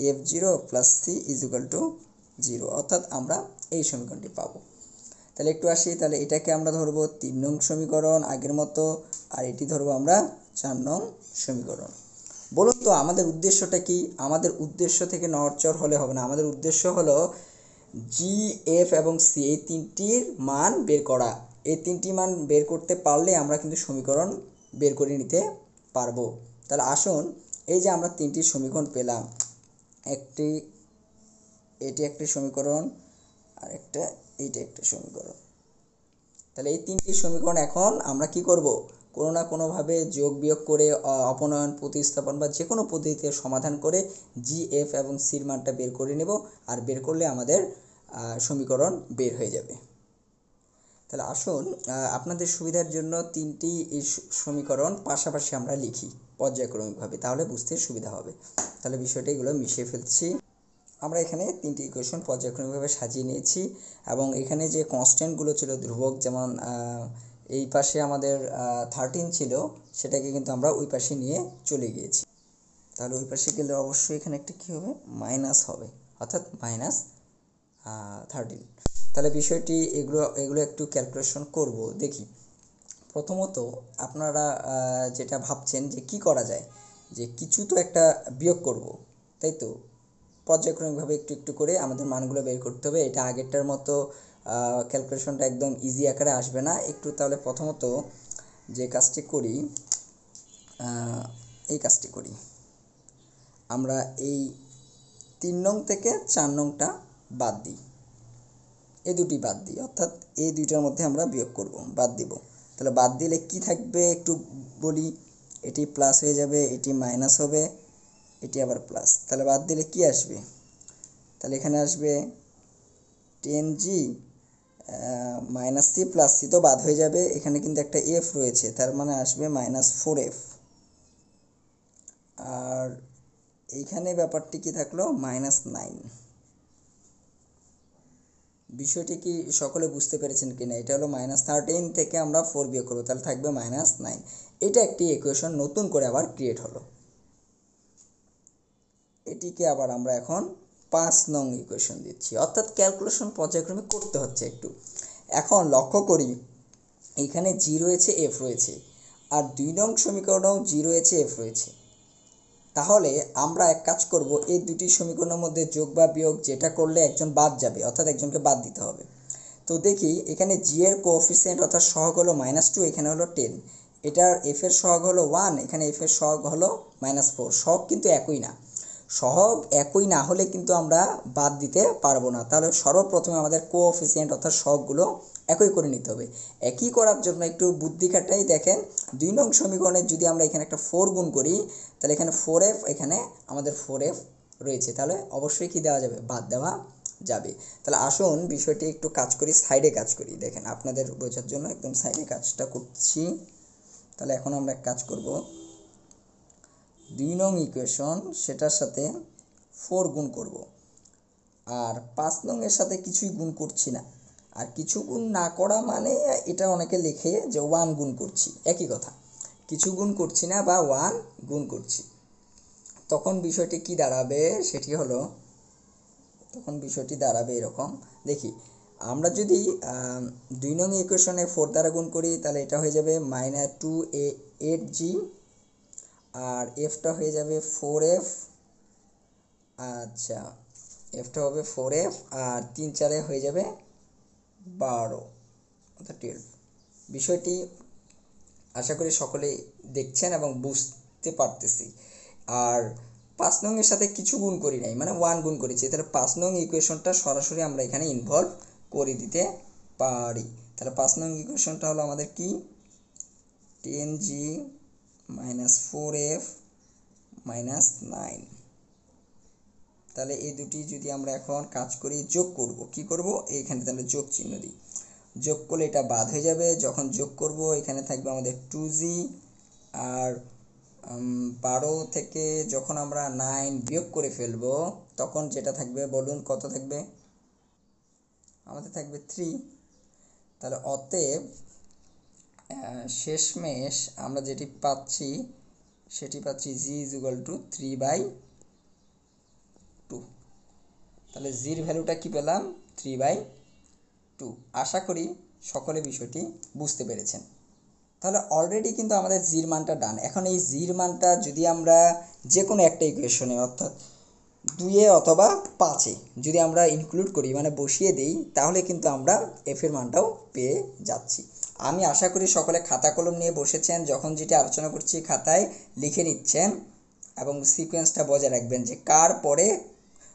f 0 plus c is equal to 0। অর্থাৎ আমরা এই সমীকরণটি পাবো। তাহলে একটু আসি, তাহলে এটাকে আমরা ধরবো 3 নং সমীকরণ আগের মতো, আর এটি ধরবো আমরা 4 নং সমীকরণ। বলুন তো আমাদের উদ্দেশ্যটা কি? আমাদের উদ্দেশ্য থেকে নড়চড় হলে হবে না, আমাদের উদ্দেশ্য হলো জি, এফ এবং সি এই তিনটির মান বের করা। এই তিনটি মান বের করতে পারলে আমরা কিন্তু সমীকরণ বের করে নিতে পারবো। তাহলে আসুন, এই যে আমরা তিনটি সমীকরণ পেলাম, এটি একটি সমীকরণ, আর এইটা একটা সমীকরণ। তাহলে এই তিনটি সমীকরণ এখন আমরা কি করব, কোনো না কোনোভাবে যোগ বিয়োগ করে, অপনয়ন, প্রতিস্থাপন বা যে কোনো পদ্ধতিতে সমাধান করে জি, এফ এবং সির মানটা বের করে নেব, আর বের করলে আমাদের সমীকরণ বের হয়ে যাবে। তাহলে আসুন, আপনাদের সুবিধার জন্য তিনটি সমীকরণ পাশাপাশি আমরা লিখি পর্যায়ক্রমিকভাবে, তাহলে বুঝতে সুবিধা হবে। তাহলে বিষয়টা এগুলো মিশিয়ে ফেলছি। আমরা এখানে তিনটি ইকুয়েশন পর্যায়ক্রমিকভাবে সাজিয়ে নিয়েছি, এবং এখানে যে কনস্ট্যান্টগুলো ছিল ধ্রুবক, যেমন এই পাশে আমাদের 13 ছিল, সেটাকে কিন্তু আমরা ওই পাশে নিয়ে চলে গিয়েছি। তাহলে ওই পাশে গেলে অবশ্যই এখানে একটা কী হবে, মাইনাস হবে, অর্থাৎ -13। তাহলে বিষয়টি এগুলো একটু ক্যালকুলেশন করব, দেখি। প্রথমত আপনারা যেটা ভাবছেন যে কি করা যায়, যে কিছু তো একটা বিয়োগ করব, তাই তো পর্যায়ক্রমিকভাবে একটু একটু করে আমাদের মানগুলো বের করতে হবে। এটা আগেরটার মতো ক্যালকুলেশনটা একদম ইজি আকারে আসবে না। একটু তাহলে প্রথমত যে কাজটি করি, এই কাজটি করি, আমরা এই 3 নং থেকে 4 নংটা বাদ দিই, এই দুটি বাদ দিই, অর্থাৎ এই দুইটার মধ্যে আমরা বিয়োগ করব, বাদ দিব। তাহলে বাদ দিলে কি থাকবে একটু বলি, এটি প্লাস হয়ে যাবে, এটি মাইনাস হবে, এটি আবার প্লাস। তাহলে বাদ দিলে কি আসবে, তাহলে এখানে আসবে 10g minus C plus C তো বাদ হয়ে যাবে, এখানে কিন্তু একটা এফ রয়েছে, তার মানে আসবে -4f। আর এইখানে ব্যাপারটি কি থাকলো, -9। বিষয়টি কি সকলে বুঝতে পেরেছেন কিনা? এটা হলো -13 থেকে আমরা 4 বিয়োগ করবো, তাহলে থাকবে -9। এটা একটি ইকুয়েশন নতুন করে আবার ক্রিয়েট হলো। এটিকে আবার আমরা এখন 5 নং ইকুয়েশন দিচ্ছি, অর্থাৎ ক্যালকুলেশন পর্যায়ক্রমে করতে হচ্ছে একটু। এখন লক্ষ্য করি, এখানে জি রয়েছে, এফ রয়েছে, আর 2 নং সমীকরণেও জি রয়েছে, এফ রয়েছে। তাহলে আমরা এক কাজ করব, এই দুটি সমীকরণের মধ্যে যোগ বা বিয়োগ যেটা করলে একজন বাদ যাবে, অর্থাৎ একজনকে বাদ দিতে হবে। তো দেখি, এখানে জি এর কোএফিসিয়েন্ট অর্থাৎ সহগ হলো -2, এখানে হলো 10। এটার এফ এর সহগ হলো 1, এখানে এফ এর সহগ হলো -4। সহগ কিন্তু একই না, সহগ একই না হলে কিন্তু আমরা বাদ দিতে পারবো না। তাহলে সর্বপ্রথমে আমাদের কোএফিসিয়েন্ট অর্থাৎ সহগগুলো একই করে নিতে হবে। একই করার জন্য একটু বুদ্ধি খাটাই, দেখেন 2 নং সমীকরণে যদি আমরা এখানে একটা 4 গুণ করি, তাহলে এখানে 4f, এখানে আমাদের 4f রয়েছে, তাহলে অবশ্যই কি দেওয়া যাবে, বাদ দেওয়া যাবে। তাহলে আসুন বিষয়টি একটু কাজ করি, সাইডে কাজ করি, দেখেন আপনাদের বোঝার জন্য একদম সাইডে কাজটা করছি। তাহলে এখন আমরা এক কাজ করব, 2 নং ইকুয়েশন সেটার সাথে 4 গুণ করব, আর 5 নং এর সাথে কিছুই গুণ করছি না। আর কিছু গুণ না করা মানে এটা অনেকে লেখে যে 1 গুণ করছি, একই কথা, কিছু গুণ করছি না বা 1 গুণ করছি। তখন বিষয়টি কি দাঁড়াবে, সেটি হলো, তখন বিষয়টি দাঁড়াবে এরকম, দেখি আমরা যদি 2 নং ইকুয়েশনে 4 দ্বারা গুণ করি, তাহলে এটা হয়ে যাবে -2a8g, আর এফটা হয়ে যাবে 4f। আচ্ছা, এফটা হবে 4f, আর 3 4 হয়ে যাবে 12, অর্থাৎ 12। বিষয়টি আশা করি সকলেই দেখছেন এবং বুঝতে পারতেছি। আর 5 নং এর সাথে কিছু গুণ করি নাই, মানে 1 গুণ করেছি, তাহলে 5 নং ইকুয়েশনটা সরাসরি আমরা এখানে ইনভলভ করে দিতে পারি। তাহলে 5 নং ইকুয়েশনটা হলো আমাদের কি, 10g -4f -9। তাহলে এই দুটি যদি আমরা এখন কাজ করি, যোগ করব, কি করব, এইখানে তাহলে যোগ চিহ্ন দিই, যোগ করলে এটা বাদ হয়ে যাবে। যখন যোগ করব এখানে থাকবে আমাদের 2g, আর 12 থেকে যখন আমরা 9 বিয়োগ করে ফেলব, তখন যেটা থাকবে বলুন, কত থাকবে, আমাদের থাকবে 3। তাহলে অতএব শেষমেশ আমরা যেটি পাচ্ছি, সেটি পাচ্ছি g = 3/2। তাহলে জির ভ্যালুটা কি পেলাম, 3/2। আশা করি সকলে বিষয়টি বুঝতে পেরেছেন। তাহলে অলরেডি কিন্তু আমাদের জির মানটা ডান। এখন এই জির মানটা যদি আমরা যে কোনো একটা ইকুয়েশনে, অর্থাৎ 2 অথবা 5 যদি আমরা ইনক্লুড করি, মানে বসিয়ে দিই, তাহলে কিন্তু আমরা এফ এর মানটাও পেয়ে যাচ্ছি। আমি আশা করি সকলে খাতা কলম নিয়ে বসেছেন, যখন যেটি আলোচনা করছি খাতায় লিখে নিচ্ছেন এবং সিকোয়েন্সটা বজায় রাখবেন যে কার পরে,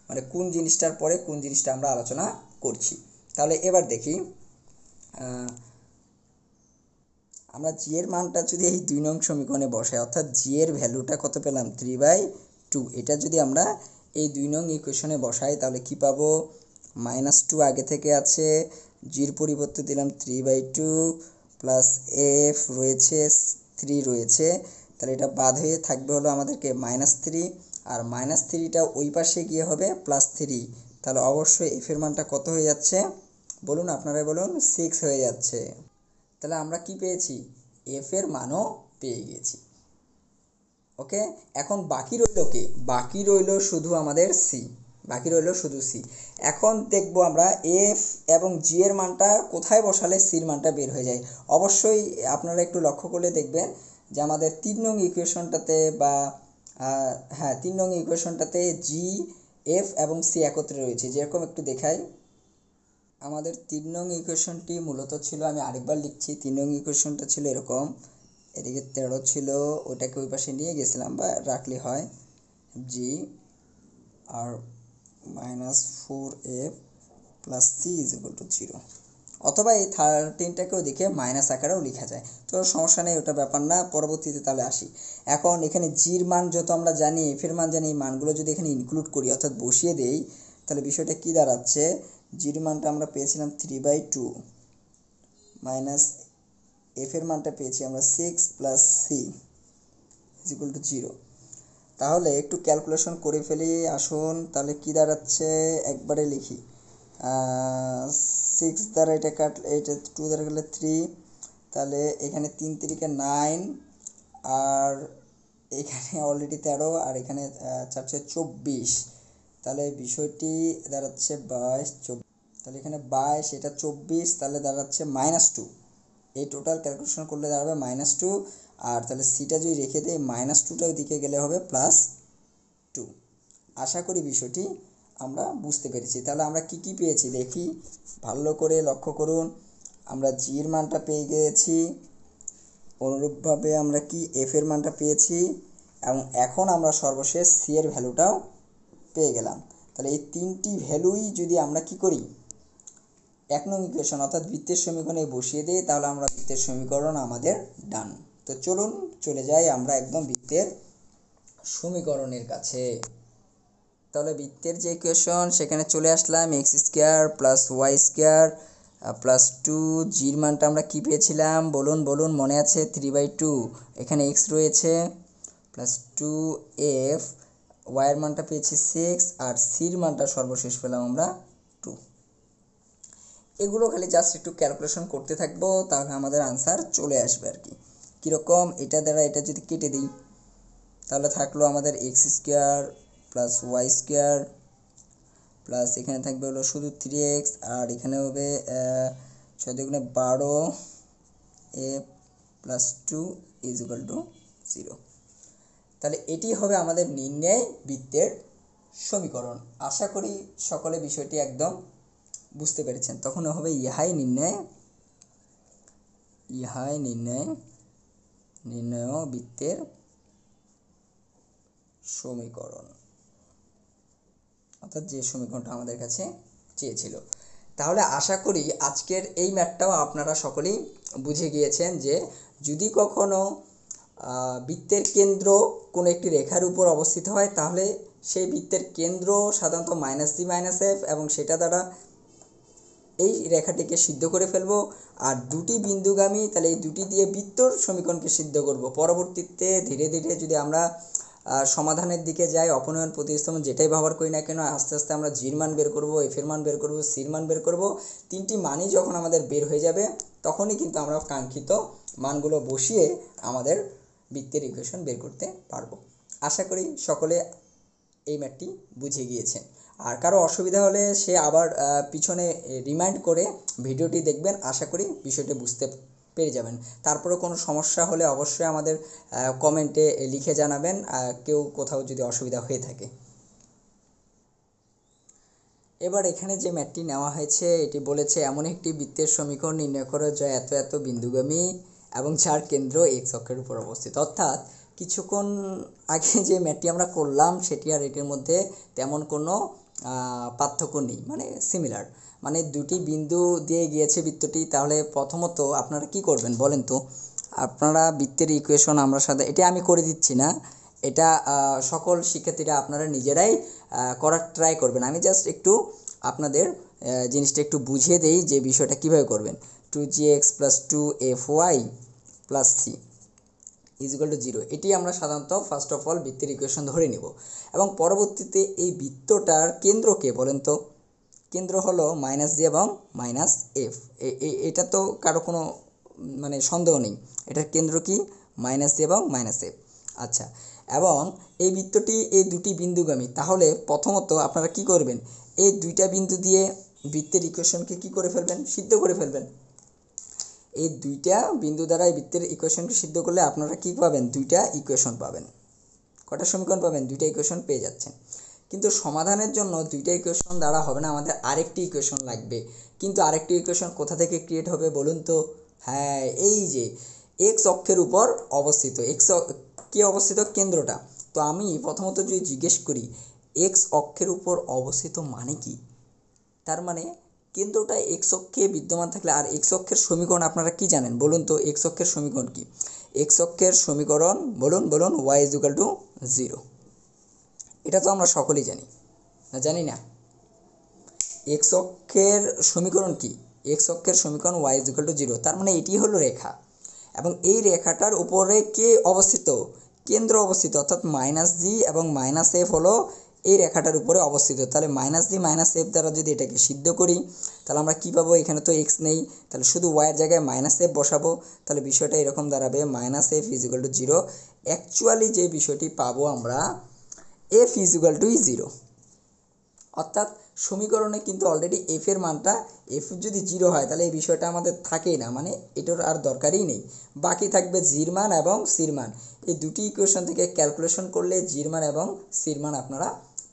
মানে কোন জিনিসটার পরে কোন জিনিসটা আমরা আলোচনা করছি। তাহলে এবার দেখি, আমরা জি এর মানটা যদি এই 2 নং সমীকরণে বসাই, অর্থাৎ জি এর ভ্যালুটা কত পেলাম, 3/2। এটা যদি আমরা এই 2 নং ইকুয়েশনে বসাই, তাহলে কি পাবো, -2 আগে থেকে আছে, জির পরিবর্তে দিলাম 3/2, প্লাস এফ রয়েছে, 3 রয়েছে, তাহলে এটা বাদ হয়ে থাকবে হলো আমাদেরকে -3, আর -3টা ওই পাশে গিয়ে হবে +3। তাহলে অবশ্যই এফ এর মানটা কত হয়ে যাচ্ছে, বলুন, আপনারাই বলুন, 6 হয়ে যাচ্ছে। তাহলে আমরা কি পেয়েছি, এফ এর মানও পেয়ে গেছি। ওকে, এখন বাকি রইল কি, বাকি রইল শুধু আমাদের সি, বাকি রইল শুধু সি। এখন দেখব আমরা এফ এবং জি এর মানটা কোথায় বসালে সির মানটা বের হয়ে যায়। অবশ্যই আপনারা একটু লক্ষ্য করলে দেখবেন যে আমাদের 3 নং ইকুয়েশনটাতে, বা হ্যাঁ 3 নং ইকুয়েশনটাতে জি, এফ এবং সি একত্রে রয়েছে, যেরকম একটু দেখাই। আমাদের 3 নং ইকুয়েশনটি মূলত ছিল, আমি আরেকবার লিখছি, 3 নং ইকুয়েশনটা ছিল এরকম, এদিকে 13 ছিল, ওটাকে ওই পাশে নিয়ে গেছিলাম বা রাখলে হয় জি আর -4f plus c is equal to 0, অথবা এই 13টাকেও দেখে মাইনাস আকারেও লেখা যায়, তো সমস্যা নেই, ওটা ব্যাপার না। পরবর্তীতে তাহলে আসি, এখন এখানে জির মান যত আমরা জানি, এফের মান জানি, এই মানগুলো যদি এখানে ইনক্লুড করি অর্থাৎ বসিয়ে দেই, তাহলে বিষয়টা কি দাঁড়াচ্ছে, জির মানটা আমরা পেয়েছিলাম 3/2 মাইনাস এফের মানটা পেয়েছি আমরা 6 plus c is equal to 0। তাহলে একটু ক্যালকুলেশন করে ফেলি, আসুন। তাহলে কি দাঁড়াচ্ছে, একবারে লিখি, 6 দ্বারা এটা কাটলে, এটা 2 দ্বারা কাটলে 3, তাহলে এখানে 3 3 9, আর এখানে অলরেডি 13, আর এখানে 4 24, তাহলে বিষয়টি দাঁড়াচ্ছে 22 24, তাহলে এখানে 22, এটা 24, তাহলে দাঁড়াচ্ছে -2, এই টোটাল ক্যালকুলেশন করলে দাঁড়াবে -2, আর তাহলে সিটা যদি রেখে দেয় -2টা ওই দিকে গেলে হবে +2। আশা করি বিষয়টি আমরা বুঝতে পেরেছি। তাহলে আমরা কি কি পেয়েছি দেখি, ভালো করে লক্ষ্য করুন। আমরা জির মানটা পেয়ে গিয়েছি, অনুরূপভাবে আমরা কি এফ এর মানটা পেয়েছি, এবং এখন আমরা সর্বশেষ সি এর ভ্যালুটাও পেয়ে গেলাম। তাহলে এই তিনটি ভ্যালুই যদি আমরা কি করি, 1 নং ইকুয়েশন অর্থাৎ বৃত্তের সমীকরণে বসিয়ে দিই, তাহলে আমরা বৃত্তের সমীকরণ আমাদের ডান। তো চলুন চলে যাই আমরা একদম বৃত্তের সমীকরণের কাছে। তাহলে বৃত্তের যে ইকুয়েশন, সেখানে চলে আসলাম, x² প্লাস y² প্লাস 2, জির মানটা আমরা কি পেয়েছিলাম বলুন বলুন, মনে আছে, 3/2, এখানে x রয়েছে, প্লাস 2f, y এর মানটা পেয়েছি 6, আর সির মানটা সর্বশেষ পেলাম আমরা 2। এগুলো খালি জাস্ট একটু ক্যালকুলেশন করতে থাকবো, তাহলে আমাদের আনসার চলে আসবে আর কি। কীরকম, এটা দ্বারা এটা যদি কেটে দিই, তাহলে থাকলো আমাদের x² প্লাস y² প্লাস এখানে থাকবে হলো শুধু 3x, আর এখানে হবে 6 × 12 a plus 2 is equal to 0। তাহলে এটি হবে আমাদের নির্ণয় বৃত্তের সমীকরণ। আশা করি সকলে বিষয়টি একদম বুঝতে পেরেছেন। তখন হবে ইহাই নির্ণয় বৃত্তের সমীকরণ, অর্থাৎ যে সমীকরণটা আমাদের কাছে চেয়েছিল। তাহলে আশা করি আজকের এই ম্যাথটাও আপনারা সকলেই বুঝে গিয়েছেন যে যদি কখনো বৃত্তের কেন্দ্র কোনো একটি রেখার উপর অবস্থিত হয়, তাহলে সেই বৃত্তের কেন্দ্র সাধারণত -g−f, এবং সেটা দ্বারা এই রেখাটিকে সিদ্ধ করে ফেলবো। আর দুটি বিন্দুগামী, তাহলে এই দুটি দিয়ে বৃত্তর সমীকরণকে সিদ্ধ করব। পরবর্তীতে ধীরে ধীরে যদি আমরা সমাধানের দিকে যাই, অপনয়ন প্রতিস্থাপন যেটাই ব্যবহার করি না কেন, আস্তে আস্তে আমরা জির মান বের করব, এফ এর মান বের করব, সির মান বের করব। তিনটি মানই যখন আমাদের বের হয়ে যাবে, তখনই কিন্তু আমরা কাঙ্ক্ষিত মানগুলো বসিয়ে আমাদের বৃত্তের ইকুয়েশন বের করতে পারবো। আশা করি সকলে এই ম্যাথটি বুঝে গিয়েছেন। আর কারো অসুবিধা হলে সে আবার পিছনে রিমাইন্ড করে ভিডিওটি দেখবেন, আশা করি বিষয়টি বুঝতে পেরে যাবেন। তারপরে কোনো সমস্যা হলে অবশ্যই আমাদের কমেন্টে লিখে জানাবেন, কেউ কোথাও যদি অসুবিধা হয়ে থাকে। এবার এখানে যে ম্যাথটি নেওয়া হয়েছে, এটি বলেছে এমন একটি বৃত্তের সমীকরণ নির্ণয় করো যা এত এত বিন্দুগামী এবং যার কেন্দ্র x অক্ষের উপর অবস্থিত। অর্থাৎ কিছুক্ষণ আগে যে ম্যাথটি আমরা করলাম, সেটি আর এটির মধ্যে তেমন কোনো পার্থক্য নেই, মানে সিমিলার, মানে দুটি বিন্দু দিয়ে গিয়েছে বৃত্তটি। তাহলে প্রথমত আপনারা কি করবেন বলেন তো, আপনারা বৃত্তের ইকুয়েশন আমরা সাথে, এটা আমি করে দিচ্ছি না, এটা সকল শিক্ষার্থীরা আপনারা নিজেরাই করার ট্রাই করবেন। আমি জাস্ট একটু আপনাদের জিনিসটা একটু বুঝিয়ে দেই যে বিষয়টা কীভাবে করবেন। 2gx plus 2fy plus c is equal to 0, এটি আমরা সাধারণত ফার্স্ট অফ অল বৃত্তের ইকুয়েশন ধরে নেব, এবং পরবর্তীতে এই বৃত্তটার কেন্দ্রকে বলেন তো, কেন্দ্র হলো -g এবং -f। এটা তো কারো কোনো মানে সন্দেহ নেই, এটার কেন্দ্র কি -g এবং -f। আচ্ছা, এবং এই বৃত্তটি এই দুটি বিন্দুগামী। তাহলে প্রথমত আপনারা কি করবেন, এই দুইটা বিন্দু দিয়ে বৃত্তের ইকুয়েশনকে কি করে ফেলবেন, সিদ্ধ করে ফেলবেন। এই দুইটা বিন্দু দ্বারা এই বৃত্তের ইকুয়েশনকে সিদ্ধ করলে আপনারা কি পাবেন, দুইটা ইকুয়েশন পাবেন। কটা সমীকরণ পাবেন, দুইটা ইকুয়েশন পেয়ে যাচ্ছেন। কিন্তু সমাধানের জন্য দুইটা ইকুয়েশন দ্বারা হবে না, আমাদের আরেকটি ইকুয়েশন লাগবে। কিন্তু আরেকটি ইকুয়েশন কোথা থেকে ক্রিয়েট হবে বলুন তো? হ্যাঁ, এই যে এক্স অক্ষের উপর অবস্থিত, কে অবস্থিত? কেন্দ্রটা। তো আমি প্রথমত যদি জিজ্ঞেস করি এক্স অক্ষের উপর অবস্থিত মানে কি, তার মানে কেন্দ্রটা এক্স অক্ষে বিদ্যমান থাকলে। আর এক্স অক্ষের সমীকরণ আপনারা কি জানেন বলুন তো? এক্স অক্ষের সমীকরণ কি? এক্স অক্ষের সমীকরণ বলুন বলুন, ওয়াই ইজ ইকুয়াল টু 0। এটা তো আমরা সকলেই জানি, না জানি না? এক্স অক্ষের সমীকরণ কি? এক্স অক্ষের সমীকরণ ওয়াই ইজ ইকুয়াল টু 0। তার মানে এটি হলো রেখা, এবং এই রেখাটার উপরে কে অবস্থিত? কেন্দ্র অবস্থিত, অর্থাৎ -g এবং -f হলো এই রেখাটার উপরে অবস্থিত। তাহলে -g -f দ্বারা যদি এটাকে সিদ্ধ করি, তাহলে আমরা কি পাবো? এখানে তো x নেই, তাহলে শুধু y এর জায়গায় -f বসাবো। তাহলে বিষয়টা এরকম দাঁড়াবে, -f is equal to 0। Actually যে বিষয়টি পাবো আমরা, f ইজ ইকুয়াল টু 0। অর্থাৎ সমীকরণে কিন্তু অলরেডি এফ এর মানটা, এফ যদি 0 হয় তাহলে এই বিষয়টা আমাদের থাকেই না, মানে এটার আর দরকারই নেই। বাকি থাকবে জির মান এবং সির মান। এই দুটি ইকুয়েশন থেকে ক্যালকুলেশন করলে জির মান এবং সির মান আপনারা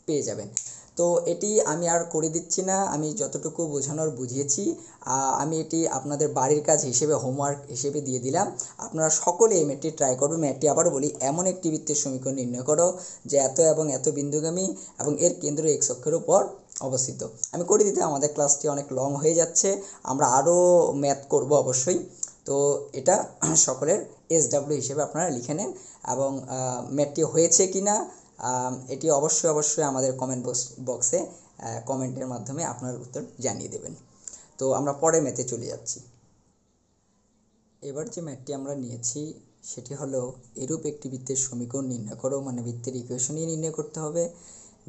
পেয়ে যাবেন। তো এটি আমি আর করে দিচ্ছি না, আমি যতটুকু বোঝানোর বুঝিয়েছি। আমি এটি আপনাদের বাড়ির কাজ হিসেবে, হোমওয়ার্ক হিসেবে দিয়ে দিলাম। আপনারা সকলে এই ম্যাথটি ট্রাই করবেন। ম্যাথটি আবারও বলি, এমন একটি বৃত্তের সমীকরণ নির্ণয় করো যে এত এবং এত বিন্দুগামী এবং এর কেন্দ্র এক্স অক্ষের উপর অবস্থিত। আমি করে দিতে, আমাদের ক্লাসটি অনেক লং হয়ে যাচ্ছে, আমরা আরও ম্যাথ করব অবশ্যই। তো এটা সকলের SW হিসেবে আপনারা লিখে নেন, এবং ম্যাথটি হয়েছে কি না এটি অবশ্যই আমাদের কমেন্ট বক্সে কমেন্টের মাধ্যমে আপনার উত্তর জানিয়ে দেবেন। তো আমরা পরের ম্যাথে চলে যাচ্ছি। এবার যে ম্যাথটি আমরা নিয়েছি সেটি হলো, এরূপ একটি বৃত্তের সমীকরণ নির্ণয় করো, মানে বৃত্তের ইকুয়েশনই নির্ণয় করতে হবে,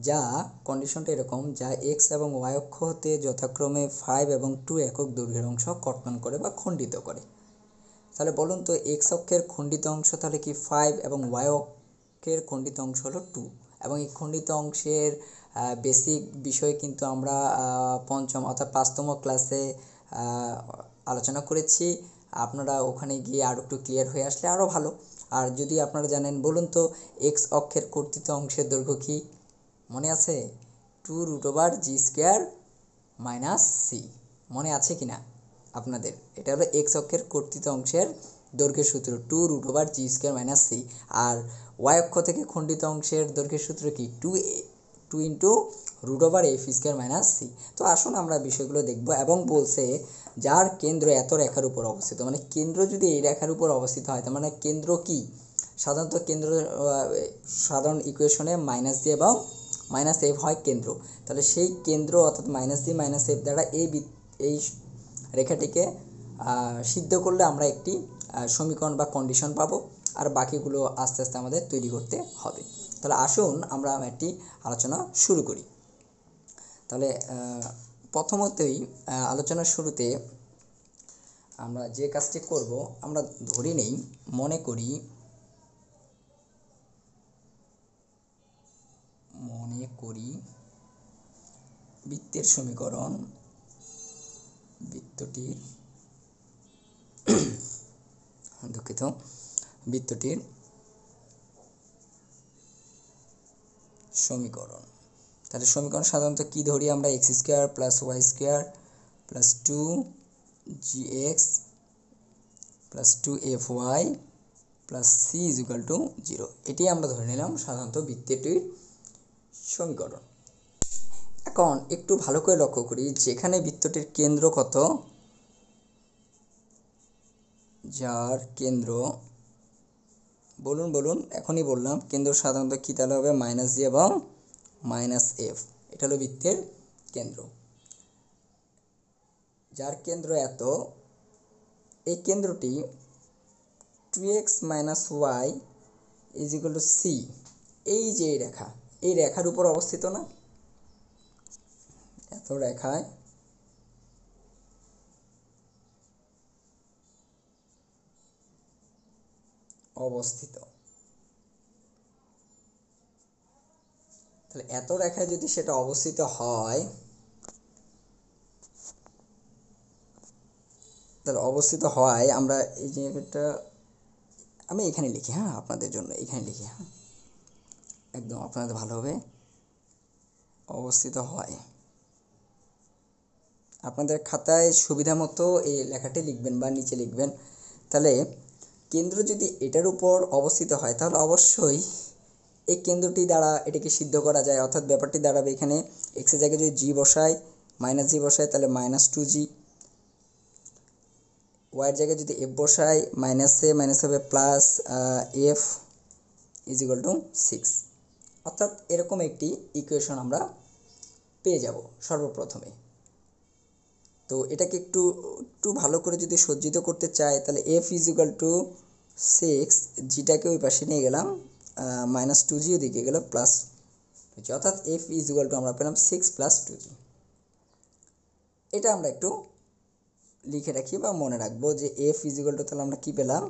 যা কন্ডিশনটা এরকম, যা এক্স এবং ওয়াই অক্ষ হতে যথাক্রমে 5 এবং 2 একক দৈর্ঘ্যের অংশ কর্তন করে বা খণ্ডিত করে। তাহলে বলুন তো, এক্স অক্ষের খণ্ডিত অংশ তাহলে কি 5 এবং ওয়াই অক্ষের খণ্ডিত অংশ হলো 2। এবং এই খণ্ডিত অংশের বেসিক বিষয় কিন্তু আমরা পঞ্চম অর্থাৎ 5তম ক্লাসে আলোচনা করেছি। আপনারা ওখানে গিয়ে আরও একটু ক্লিয়ার হয়ে আসলে আরও ভালো। আর যদি আপনারা জানেন, বলুন তো এক্স অক্ষের কর্তিত অংশের দৈর্ঘ্য কি? মনে আছে? 2√g² - c। মনে আছে কি না আপনাদের? এটা হলো এক্স অক্ষের কর্তিত অংশের দৈর্ঘ্যের সূত্র, 2√g² - c। আর ওয়াই অক্ষ থেকে খণ্ডিত অংশের দৈর্ঘ্যের সূত্র কি? 2 ইন্টু √f² - c। তো আসুন আমরা বিষয়গুলো দেখব। এবং বলছে, যার কেন্দ্র এত রেখার উপর অবস্থিত, মানে কেন্দ্র যদি এই রেখার উপর অবস্থিত হয়, তার মানে কেন্দ্র কি? সাধারণত কেন্দ্র সাধারণ ইকুয়েশনে -g এবং -f হয় কেন্দ্র। তাহলে সেই কেন্দ্র অর্থাৎ -g -f দ্বারা এই রেখাটিকে সিদ্ধ করলে আমরা একটি সমীকরণ বা কন্ডিশন পাবো। আর বাকিগুলো আস্তে আস্তে আমাদের তৈরি করতে হবে। তাহলে আসুন আমরা ম্যাথটি আলোচনা শুরু করি। তাহলে প্রথমতই আলোচনার শুরুতে আমরা যে কাজটি করব, আমরা ধরে নেই, মনে করি বৃত্তের সমীকরণ, বৃত্তটির সমীকরণ। তাহলে সমীকরণ সাধারণত কি ধরি আমরা? x² + y² + 2gx + 2fy + c = 0। এটি আমরা ধরে নিলাম সাধারণত বৃত্তটির সমীকরণ। এখন একটু ভালো করে লক্ষ্য করি, যেখানে বৃত্তটির কেন্দ্র কত, যার কেন্দ্র, বলুন এখনই বললাম, কেন্দ্র সাধারণত কী তাহলে হবে? -g এবং -f। এটা হলো বৃত্তের কেন্দ্র। যার কেন্দ্র এত, এই কেন্দ্রটি 2x - y = c, এই যে রেখা, এই রেখার উপর অবস্থিত না? এত রেখায় অবস্থিত। তাহলে এত রেখায় যদি সেটা অবস্থিত হয়, আমরা এই জায়গাটা আমি এখানে লিখি, হ্যাঁ আপনাদের জন্য এখানে লিখি, হ্যাঁ একদম আপনাদের ভালো হবে। অবস্থিত হয়। আপনাদের খাতায় সুবিধা মতো এই লেখাটি লিখবেন বা নিচে লিখবেন। তাহলে কেন্দ্র যদি এটার উপর অবস্থিত হয় তাহলে অবশ্যই এই কেন্দ্রটি দ্বারা এটাকে সিদ্ধ করা যায়, অর্থাৎ ব্যাপারটি দাঁড়াবে এখানে এক্সের জায়গায় যদি জি বসাই, মাইনাস জি বসাই তাহলে -2g, ওয়াইয়ের জায়গায় যদি এফ বসাই মাইনাস হবে প্লাস এফ =6, অর্থাৎ এরকম একটি ইকুয়েশন আমরা পেয়ে যাব সর্বপ্রথমে। তো এটাকে একটু একটু ভালো করে যদি সজ্জিত করতে চাই তাহলে এফ =6, জিটাকে ওই পাশে নিয়ে গেলাম, -2g ওদিকে গেল +2g, অর্থাৎ এফ আমরা পেলাম 6 + 2g। এটা আমরা একটু লিখে রাখি বা মনে রাখবো যে এফ তাহলে আমরা কি পেলাম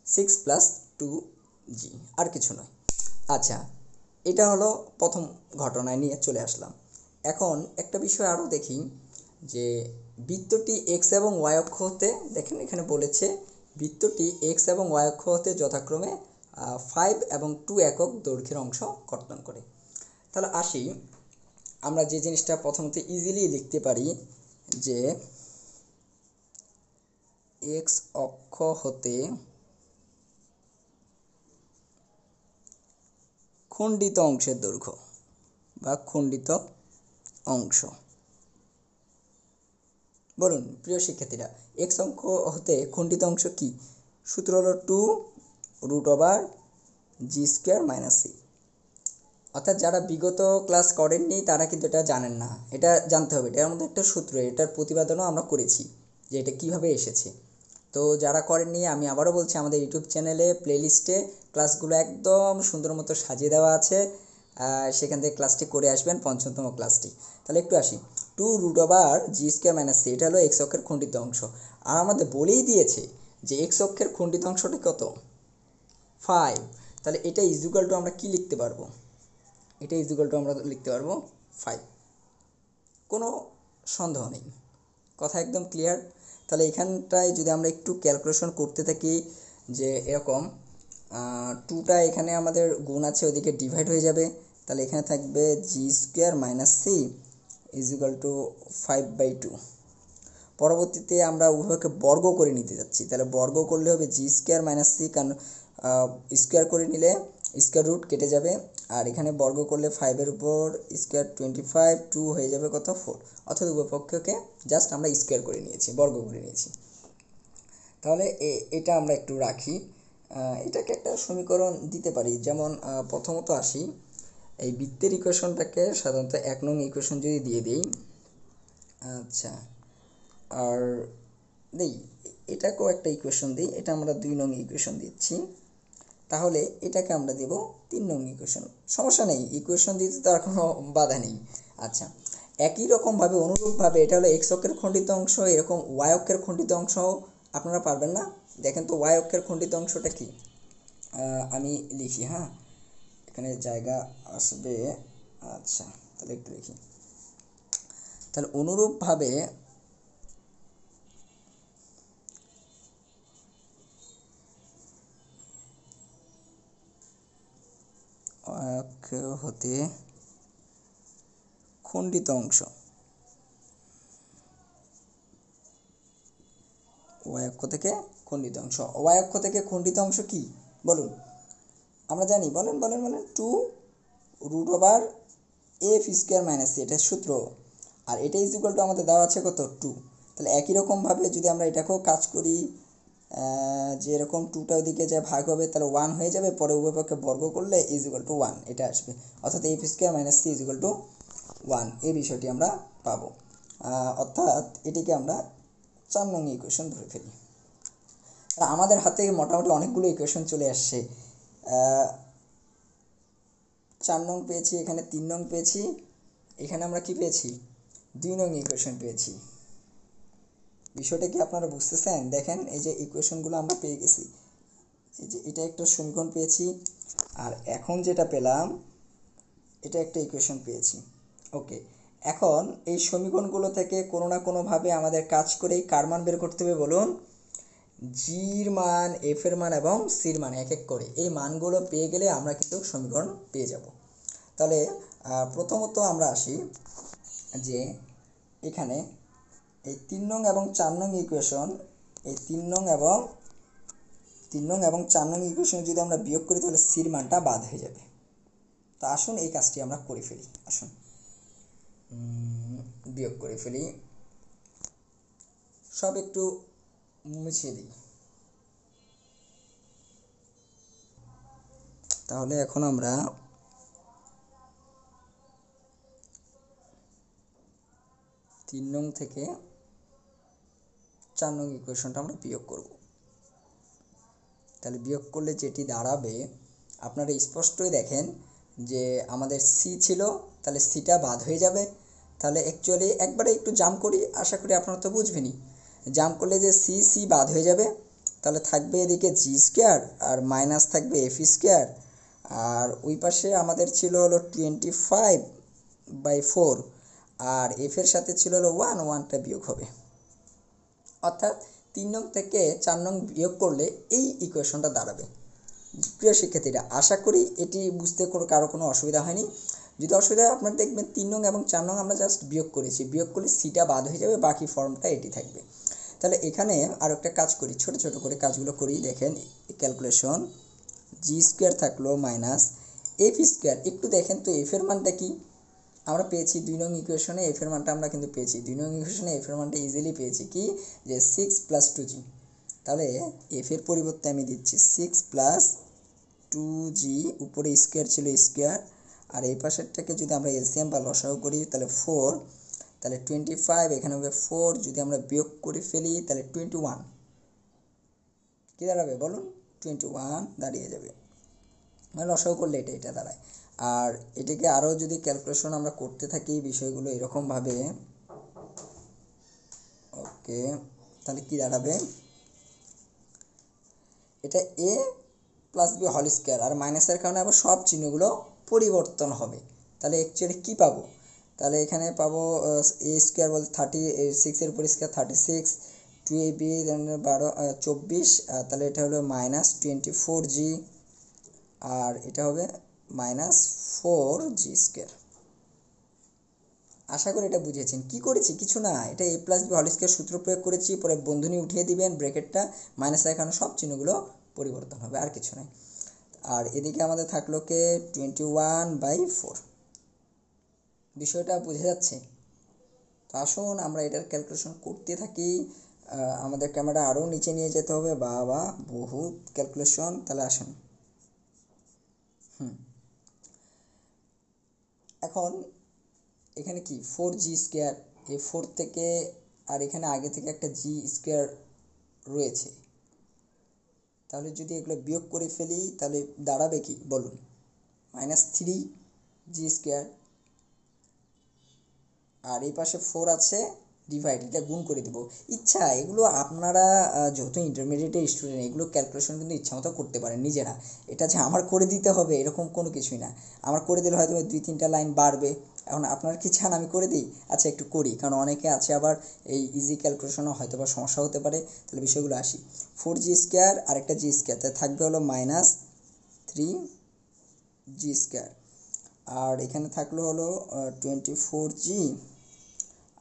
6 + 2g, আর কিছু নয়। আচ্ছা, এটা হলো প্রথম ঘটনায় নিয়ে চলে আসলাম। এখন একটা বিষয় আরও দেখি যে বৃত্তটি এক্স এবং ওয়াই অক্ষ হতে, দেখেন এখানে বলেছে বৃত্তটি এক্স এবং ওয়াই অক্ষ হতে যথাক্রমে 5 এবং 2 একক দৈর্ঘ্যের অংশ কর্তন করে। তাহলে আসি, আমরা যে জিনিসটা প্রথমত ইজিলি লিখতে পারি যে এক্স অক্ষ হতে খণ্ডিত অংশের দৈর্ঘ্য বা খণ্ডিত অংশ। বলুন প্রিয় শিক্ষার্থীরা, এক্স অক্ষ হতে খণ্ডিত অংশ কি? সূত্র হলো 2√g² - c। অর্থাৎ যারা বিগত ক্লাস করেননি তারা কিন্তু এটা জানেন না, এটা জানতে হবে। এটার মধ্যে একটা সূত্র, এটার প্রতিপাদনও আমরা করেছি যে এটা কিভাবে এসেছে। তো যারা করেননি আমি আবারও বলছি, আমাদের ইউটিউব চ্যানেলে প্লেলিস্টে ক্লাসগুলো একদম সুন্দর মতো সাজিয়ে দেওয়া আছে, সেখান থেকে ক্লাসটি করে আসবেন, পঞ্চমতম ক্লাসটি। তাহলে একটু আসি, 2√g² - c এটা হলো এক্স অক্ষের খণ্ডিত অংশ। আর আমাদের বলেই দিয়েছে যে এক্স অক্ষের খণ্ডিত অংশটি কত? 5। তাহলে এটা আমরা কি লিখতে পারবো? এটা আমরা লিখতে পারবো 5, কোনো সন্দেহ নেই, কথা একদম ক্লিয়ার। তাহলে এখানটায় যদি আমরা একটু ক্যালকুলেশন করতে থাকি যে এরকম 2টা এখানে আমাদের গুণ আছে, ওদিকে ডিভাইড হয়ে যাবে, তাহলে এখানে থাকবে g² - c = 5/2। পরবর্তীতে আমরা উভয়কে বর্গ করে নিতে যাচ্ছি, তাহলে বর্গ করলে হবে g² - c, কারণ স্কোয়ার করে নিলে স্কোয়ার রুট কেটে যাবে, আর এখানে বর্গ করলে 5-এর উপর স্কোয়ার 25, 2 হয়ে যাবে কত? 4। অর্থাৎ উভয় পক্ষকে জাস্ট আমরা স্কোয়ার করে নিয়েছি, বর্গ করে নিয়েছি। তাহলে এটা আমরা একটু রাখি, এটাকে একটা সমীকরণ দিতে পারি। যেমন প্রথমত আসি, এই বৃত্তের ইকুয়েশনটাকে সাধারণত 1 নং ইকুয়েশন যদি দিয়ে দিই, আচ্ছা, আর দেই এটাকেও একটা ইকুয়েশন দিই, এটা আমরা 2 নং ইকুয়েশন দিচ্ছি, তাহলে এটাকে আমরা দেব 3 নং ইকুয়েশন। সমস্যা নেই, ইকুয়েশন দিতে তো আর কোনো বাধা নেই। আচ্ছা, একই রকমভাবে অনুরূপভাবে এটা হলো এক্স অক্ষের খণ্ডিত অংশ, এরকম ওয়াই অক্ষের খণ্ডিত অংশ আপনারা পারবেন না? দেখেন তো ওয়াই অক্ষের খণ্ডিত অংশটা কি, আমি লিখি, হ্যাঁ এখানে জায়গা আসবে। আচ্ছা, তাহলে একটু লিখি। তাহলে অনুরূপভাবে অক্ষ হতে খণ্ডিত অংশ, ওয়াই অক্ষ থেকে খণ্ডিত অংশ। ওয়াই অক্ষ থেকে খণ্ডিত অংশ কি বলুন? আমরা জানি, বলেন বলেন বলেন, 2√f² - c, এটা সূত্র। আর এটা আমাদের দেওয়া আছে কত? 2। তাহলে একই রকমভাবে যদি আমরা এটাকেও কাজ করি, যে এরকম 2টা ওদিকে যা ভাগ হবে তাহলে 1 হয়ে যাবে, পরে উভয়পক্ষে বর্গ করলে 1 এটা আসবে, অর্থাৎ f² - c = 1, এই বিষয়টি আমরা পাবো। অর্থাৎ এটিকে আমরা 4 নং ইকুয়েশন ধরে ফেলি। আমাদের হাতে মোটামুটি অনেকগুলো ইকুয়েশন চলে আসছে। 4 নং পেয়েছি, এখানে 3 নং পেয়েছি, এখানে আমরা কি পেয়েছি? 2 নং ইকুয়েশন পেয়েছি। বিষয়টা কি আপনারা বুঝতেছেন? দেখেন এই যে ইকুয়েশনগুলো আমরা পেয়ে গেছি, এই যে এটা একটা সমীকরণ পেয়েছি, আর এখন যেটা পেলাম এটা একটা ইকুয়েশন পেয়েছি। ওকে, এখন এই সমীকরণগুলো থেকে কোনো না কোনোভাবে আমাদের কাজ করে কার মান বের করতে হবে বলুন? জির মান, এফ এর মান এবং সির মান এক এক করে এই মানগুলো পেয়ে গেলে আমরা কিন্তু সমীকরণ পেয়ে যাব। তাহলে প্রথমত আমরা আসি যে এখানে এই 3 নং এবং 4 নং ইকুয়েশন, এই 3 নং এবং 4 নং ইকুয়েশন যদি আমরা বিয়োগ করি তাহলে সির মানটা বাদ হয়ে যাবে। তো আসুন এই কাজটি আমরা করে ফেলি। আসুন বিয়োগ করে ফেলি, সব একটু মুছিয়ে দিই। তাহলে এখন আমরা তিন নং থেকে 4 নং ইকুয়েশনটা আমরা বিয়োগ করব। তাহলে বিয়োগ করলে যেটি দাঁড়াবে, আপনারা স্পষ্টই দেখেন যে আমাদের সি ছিল, তাহলে সিটা বাদ হয়ে যাবে। তাহলে অ্যাকচুয়ালি একবারে একটু জাম্প করি, আশা করি আপনারা তো বুঝবেনই। জাম্প করলে যে সি বাদ হয়ে যাবে, তাহলে থাকবে এদিকে জি স্কোয়ার আর মাইনাস থাকবে এফ স্কোয়ার, আর ওই পাশে আমাদের ছিল হলো 25/4, আর এফের সাথে ছিল হলো 1টা বিয়োগ হবে। অর্থাৎ 3 নং থেকে 4 নং বিয়োগ করলে এই ইকুয়েশনটা দাঁড়াবে। প্রিয় শিক্ষার্থীরা, আশা করি এটি বুঝতে কারো কোনো অসুবিধা হয়নি। যদি অসুবিধা হয় আপনারা দেখবেন 3 নং এবং 4 নং আমরা জাস্ট বিয়োগ করেছি, বিয়োগ করলে সিটা বাদ হয়ে যাবে, বাকি ফর্মটা এটি থাকবে। তাহলে এখানে আর একটা কাজ করি, ছোট ছোট করে কাজগুলো করি। দেখেন ক্যালকুলেশন, জি স্কোয়ার থাকলো মাইনাস এফ স্কোয়ার। একটু দেখেন তো এফের মানটা কি আমরা পেয়েছি 2 নং ইকুয়েশনে, এফের মানটা আমরা কিন্তু পেয়েছি 2 নং ইকুয়েশনে, এফের মানটা ইজিলি পেয়েছি কি, যে 6 + 2g। তাহলে এফের পরিবর্তে আমি দিচ্ছি 6 + 2g, উপরে স্কোয়ার ছিল স্কোয়ার, আর এই পাশেরটাকে যদি আমরা এলসিএম বা লসাগু করি তাহলে 4, তাহলে 25, এখানে হবে 4, যদি আমরা বিয়োগ করে ফেলি তাহলে 21 কি দাঁড়াবে বলুন, 21 দাঁড়িয়ে যাবে। মানে লসাগু করলে এটা দাঁড়ায়। আর এটাকে আরও যদি ক্যালকুলেশন আমরা করতে থাকি বিষয়গুলো এরকমভাবে, ওকে, তাহলে কি দাঁড়াবে, এটা a + b হোল স্কোয়ার, আর মাইনাসের কারণে আবার সব চিহ্নগুলো পরিবর্তন হবে। তাহলে অ্যাকচুয়ালি কি পাবো, তাহলে এখানে পাবো a স্কোয়ার বলতে 36 উপর স্কোয়ার 36, 2ab 12 24, তাহলে এটা হলো -24g, আর এটা হবে -4g স্কোয়ার। আশা করি এটা বুঝেছেন। কি করেছি, কিছু না, এটা a + b হোল স্কোয়ার সূত্র প্রয়োগ করেছি, পরে বন্ধনী উঠিয়ে দিবেন, ব্র্যাকেটটা মাইনাসের কারণে সব চিহ্নগুলো পরিবর্তন হবে, আর কিছু নয়। আর এদিকে আমাদের থাকলো কে 21/4। বিষয়টা বুঝে যাচ্ছে? তো আসুন আমরা এটার ক্যালকুলেশন করতে থাকি। আমাদের ক্যামেরা আরও নিচে নিয়ে যেতে হবে, বাবা বহুত ক্যালকুলেশন। তাহলে আসুন এখন এখানে কি 4g স্কোয়ার, এই 4 থেকে, আর এখানে আগে থেকে একটা জি স্কোয়ার রয়েছে, তাহলে যদি এগুলো বিয়োগ করে ফেলি তাহলে দাঁড়াবে কি বলুন, -3g স্কোয়ার, আর এই পাশে 4 আছে, ডিভাইড, এটা গুণ করে দিব। ইচ্ছা এগুলো আপনারা যেহেতু ইন্টারমিডিয়েটের স্টুডেন্ট, এগুলো ক্যালকুলেশন কিন্তু ইচ্ছা মতো করতে পারেন নিজেরা। এটা যে আমার করে দিতে হবে এরকম কোনো কিছুই না, আমার করে দিলে হয়তো 2-3টা লাইন বাড়বে। এখন আপনারা কি চান আমি করে দিই? আচ্ছা একটু করি, কারণ অনেকে আছে আবার এই ইজি ক্যালকুলেশনও হয়তো বা সমস্যা হতে পারে। তাহলে বিষয়গুলো আসি, 4g স্কোয়ার আর একটা জি স্কোয়ার, তাই থাকবে হলো -3g স্কোয়ার, আর এখানে থাকলো হলো 24g,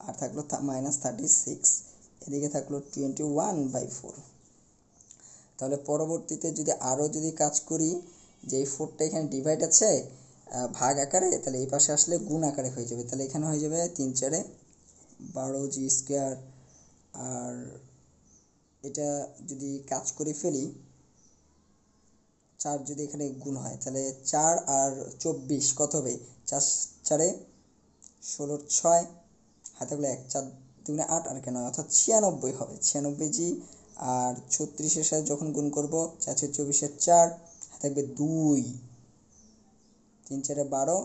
আর থাকলো -36, এদিকে থাকলো 21/4। তাহলে পরবর্তীতে যদি আরও যদি কাজ করি, যে এই 4টা এখানে ডিভাইড আছে ভাগ আকারে, তাহলে এই পাশে আসলে গুণ আকারে হয়ে যাবে। তাহলে এখানে হয়ে যাবে 3-4 12g স্কোয়ার, আর এটা যদি কাজ করে ফেলি 4 যদি এখানে গুণ হয় তাহলে 4 আর 24 কত হবে, 4-4 16, 6 হাতে গেলে 1, 4 2 8, আর কেন অর্থাৎ 96 হবে, 96g। আর 36-এর সাথে যখন গুণ করব 4-24 4, হাতে থাকবে 2, 3-4 12,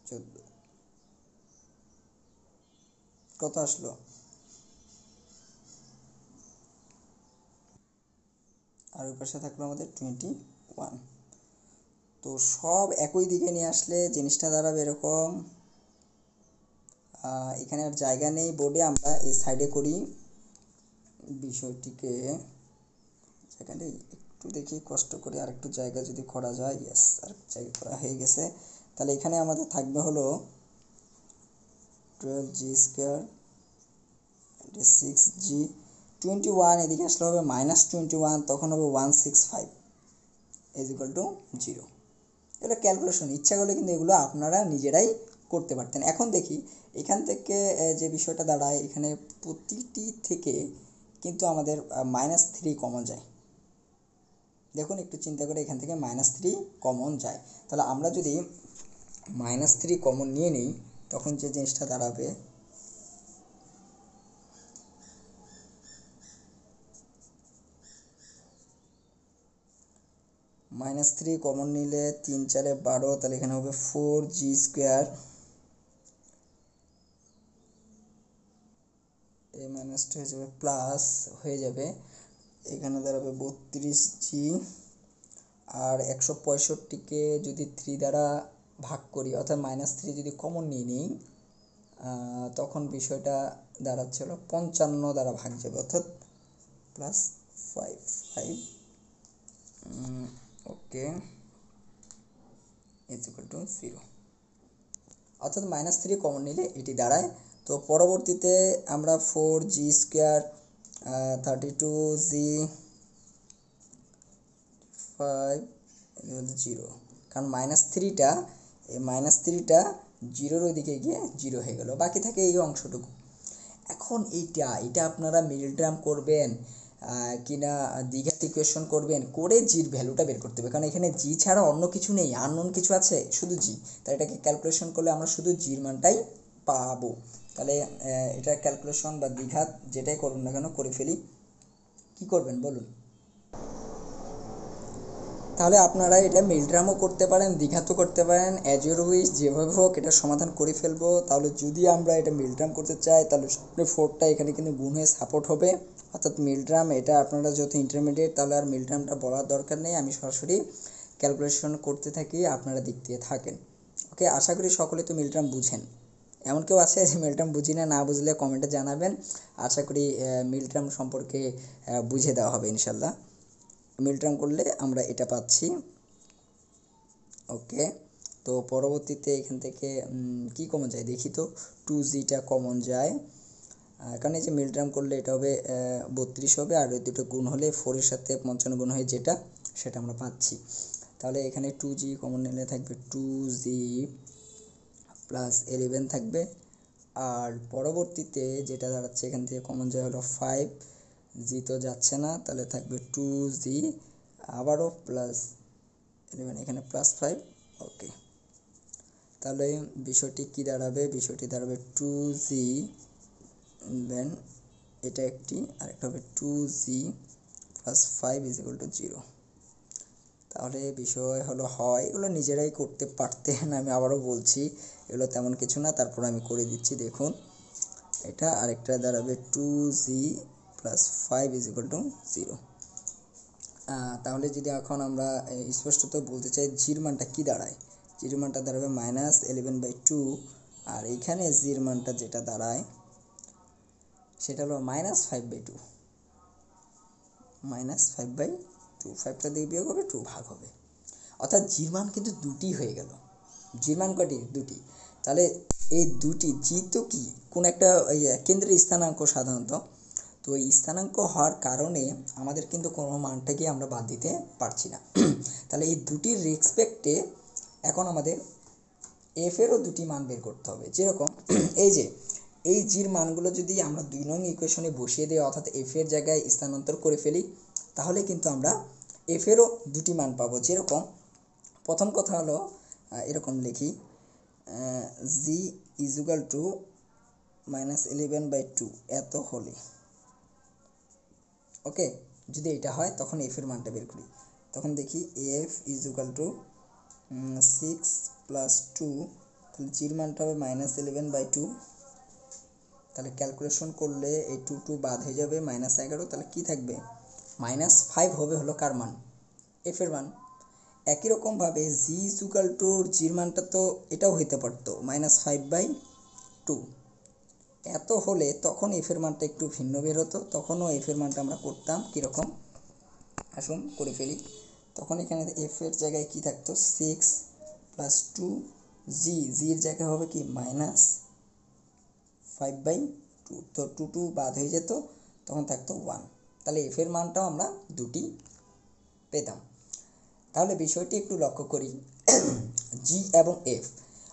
14, কত আসলো, আর ওই পাশে থাকলো আমাদের 21। তো সব একই দিকে নিয়ে আসলে জিনিসটা দাঁড়াবে এরকম। এখানে আর জায়গা নেই বোর্ডে, আমরা এই সাইডে করি বিষয়টিকে। সেখানে একটু দেখি কষ্ট করে আর একটু জায়গা যদি করা যায়, ইয়েস আর জায়গা করা হয়ে গেছে। তাহলে এখানে আমাদের থাকবে হলো 12g² 6g 21, এদিকে আসলে হবে -21, তখন হবে 165 = 0। এগুলো ক্যালকুলেশন, ইচ্ছা করলে কিন্তু এগুলো আপনারা নিজেরাই করতে পারতেন। এখন দেখি এখান থেকে যে বিষয়টা দাঁড়ায়, এখানে প্রতিটি থেকে কিন্তু আমাদের -3 কমন যায়। দেখুন একটু চিন্তা করে, এখান থেকে -3 কমন যায়। তাহলে আমরা যদি -3 কমন নিয়ে নিই, তখন যে জিনিসটা দাঁড়াবে -3 কমন নিলে 3 4 12, তাহলে এখানে হবে 4g², এই মাইনাসটা হয়ে যাবে প্লাস হয়ে যাবে, এখানে দাঁড়াবে 32g, আর 165কে যদি 3 দ্বারা ভাগ করি, অর্থাৎ -3 যদি কমন নিয়ে নিই, তখন বিষয়টা দাঁড়াচ্ছে হলো 55 দ্বারা ভাগ যাবে, অর্থাৎ +5 ওকে =0, অর্থাৎ -3 কমন নিলে এটি দাঁড়ায়। তো পরবর্তীতে আমরা 4g² 32g 5 0, কারণ -3টা এই -3টা 0-র ওইদিকে গিয়ে 0 হয়ে গেল, বাকি থাকে এই অংশটুকু। এখন এটা আপনারা মিডল টার্ম করবেন কিনা দ্বিঘাত ইকুয়েশন করবেন, করে জির ভ্যালুটা বের করতে হবে, কারণ এখানে জি ছাড়া অন্য কিছু নেই, আননোন কিছু আছে, শুধু জি। তাই এটাকে ক্যালকুলেশন করলে আমরা শুধু জির মানটাই পাবো। তাহলে এটা ক্যালকুলেশন বা দ্বিঘাত যেটাই করুন না কেন করে ফেলি। কি করবেন বলুন? তাহলে আপনারা এটা মিডল টার্মও করতে পারেন, দ্বিঘাতও করতে পারেন, অ্যাজ ইউর উইশ, যেভাবে হোক এটা সমাধান করে ফেলবো। তাহলে যদি আমরা এটা মিডল টার্ম করতে চাই, তাহলে 4টা এখানে কিন্তু গুণ হয়ে সাপোর্ট হবে, অর্থাৎ মিডল টার্ম। এটা আপনারা যেহেতু ইন্টারমিডিয়েট, তাহলে আর মিডল টার্মটা বলার দরকার নেই, আমি সরাসরি ক্যালকুলেশন করতে থাকি, আপনারা দিক দিয়ে থাকেন। ওকে, আশা করি সকলে তো মিডল টার্ম বুঝেন। এমন কেউ আছে যে মিডল টার্ম বুঝি না বুঝলে কমেন্টে জানাবেন, আশা করি মিডল টার্ম সম্পর্কে বুঝিয়ে দেওয়া হবে ইনশাল্লাহ। মিডল টার্ম করলে আমরা এটা পাচ্ছি। ওকে, তো পরবর্তীতে এখান থেকে কি কমন যায় দেখি তো, 2gটা কমন যায়, কারণ এই যে মিডল টার্ম করলে এটা হবে 32 হবে, আর ওই দুটো গুণ হলে 4-এর সাথে 55 গুণ হয়ে যেটা, সেটা আমরা পাচ্ছি। তাহলে এখানে 2g কমন নিলে থাকবে 2g প্লাস 11 থাকবে, আর পরবর্তীতে যেটা দাঁড়াচ্ছে এখান থেকে কমন যায় হলো 5g, তো যাচ্ছে না, তাহলে থাকবে 2g আবারও প্লাস 11, এখানে +5। ওকে, তাহলে বিষয়টি কি দাঁড়াবে? বিষয়টি দাঁড়াবে 2g, দেন এটা একটি, আরেকটা হবে 2g প্লাস 5 = 0। তাহলে বিষয় হলো হয়, এগুলো নিজেরাই করতে পারতেন, আমি আবারও বলছি এগুলো তেমন কিছু না, তারপর আমি করে দিচ্ছি। দেখুন এটা, আরেকটা দাঁড়াবে 2g প্লাস 5 = 0। তাহলে যদি এখন আমরা স্পষ্টত বলতে চাই জির মানটা কি দাঁড়ায়, জির মানটা দাঁড়াবে -11/2, আর এইখানে জির মানটা যেটা দাঁড়ায় সেটা হলো -5/2, -5/2, 5টা দিয়ে বিয়োগ হবে, 2 ভাগ হবে, অর্থাৎ জির মান কিন্তু দুটি হয়ে গেল। জির মান কটি? দুটি। তাহলে এই দুটি জি তো কি কোন একটা কেন্দ্রের স্থানাঙ্ক সাধারণত, তো এই স্থানাঙ্ক হওয়ার কারণে আমাদের কিন্তু কোনো মানটাকে আমরা বাদ দিতে পারছি না। তাহলে এই দুটির রেসপেক্টে এখন আমাদের এফেরও দুটি মান বের করতে হবে। যেরকম এই যে এই জির মানগুলো যদি আমরা 2 নং ইকুয়েশনে বসিয়ে দিই, অর্থাৎ এফের জায়গায় স্থানান্তর করে ফেলি, তাহলে কিন্তু আমরা এফেরও দুটি মান পাবো। যেরকম প্রথম কথা হলো এরকম লিখি, জি = -11/2 এত হলে, ওকে, যদি এটা হয় তখন এফ এর মানটা বের করি, তখন দেখি এফ = 6 + 2, তাহলে জির মানটা হবে -11/2, তাহলে ক্যালকুলেশন করলে এই 2 বাদ হয়ে যাবে, -11, তাহলে কি থাকবে? -5 হবে হলো কার মান? এফ এর মান। একই রকমভাবে জি = জির মানটা তো এটাও হইতে পারতো -5/2, এত হলে তখন এফ এর মানটা একটু ভিন্ন বের হতো, তখনও এফ এর মানটা আমরা করতাম কীরকম, আসুন করে ফেলি। তখন এখানে এফ এর জায়গায় কি থাকতো? 6 + 2 জির জায়গায় হবে কি -5/2, তো 2 বাদ হয়ে যেত, তখন থাকতো 1। তাহলে এফ এর মানটাও আমরা 2টি পেতাম। তাহলে বিষয়টি একটু লক্ষ্য করি, জি এবং এফ,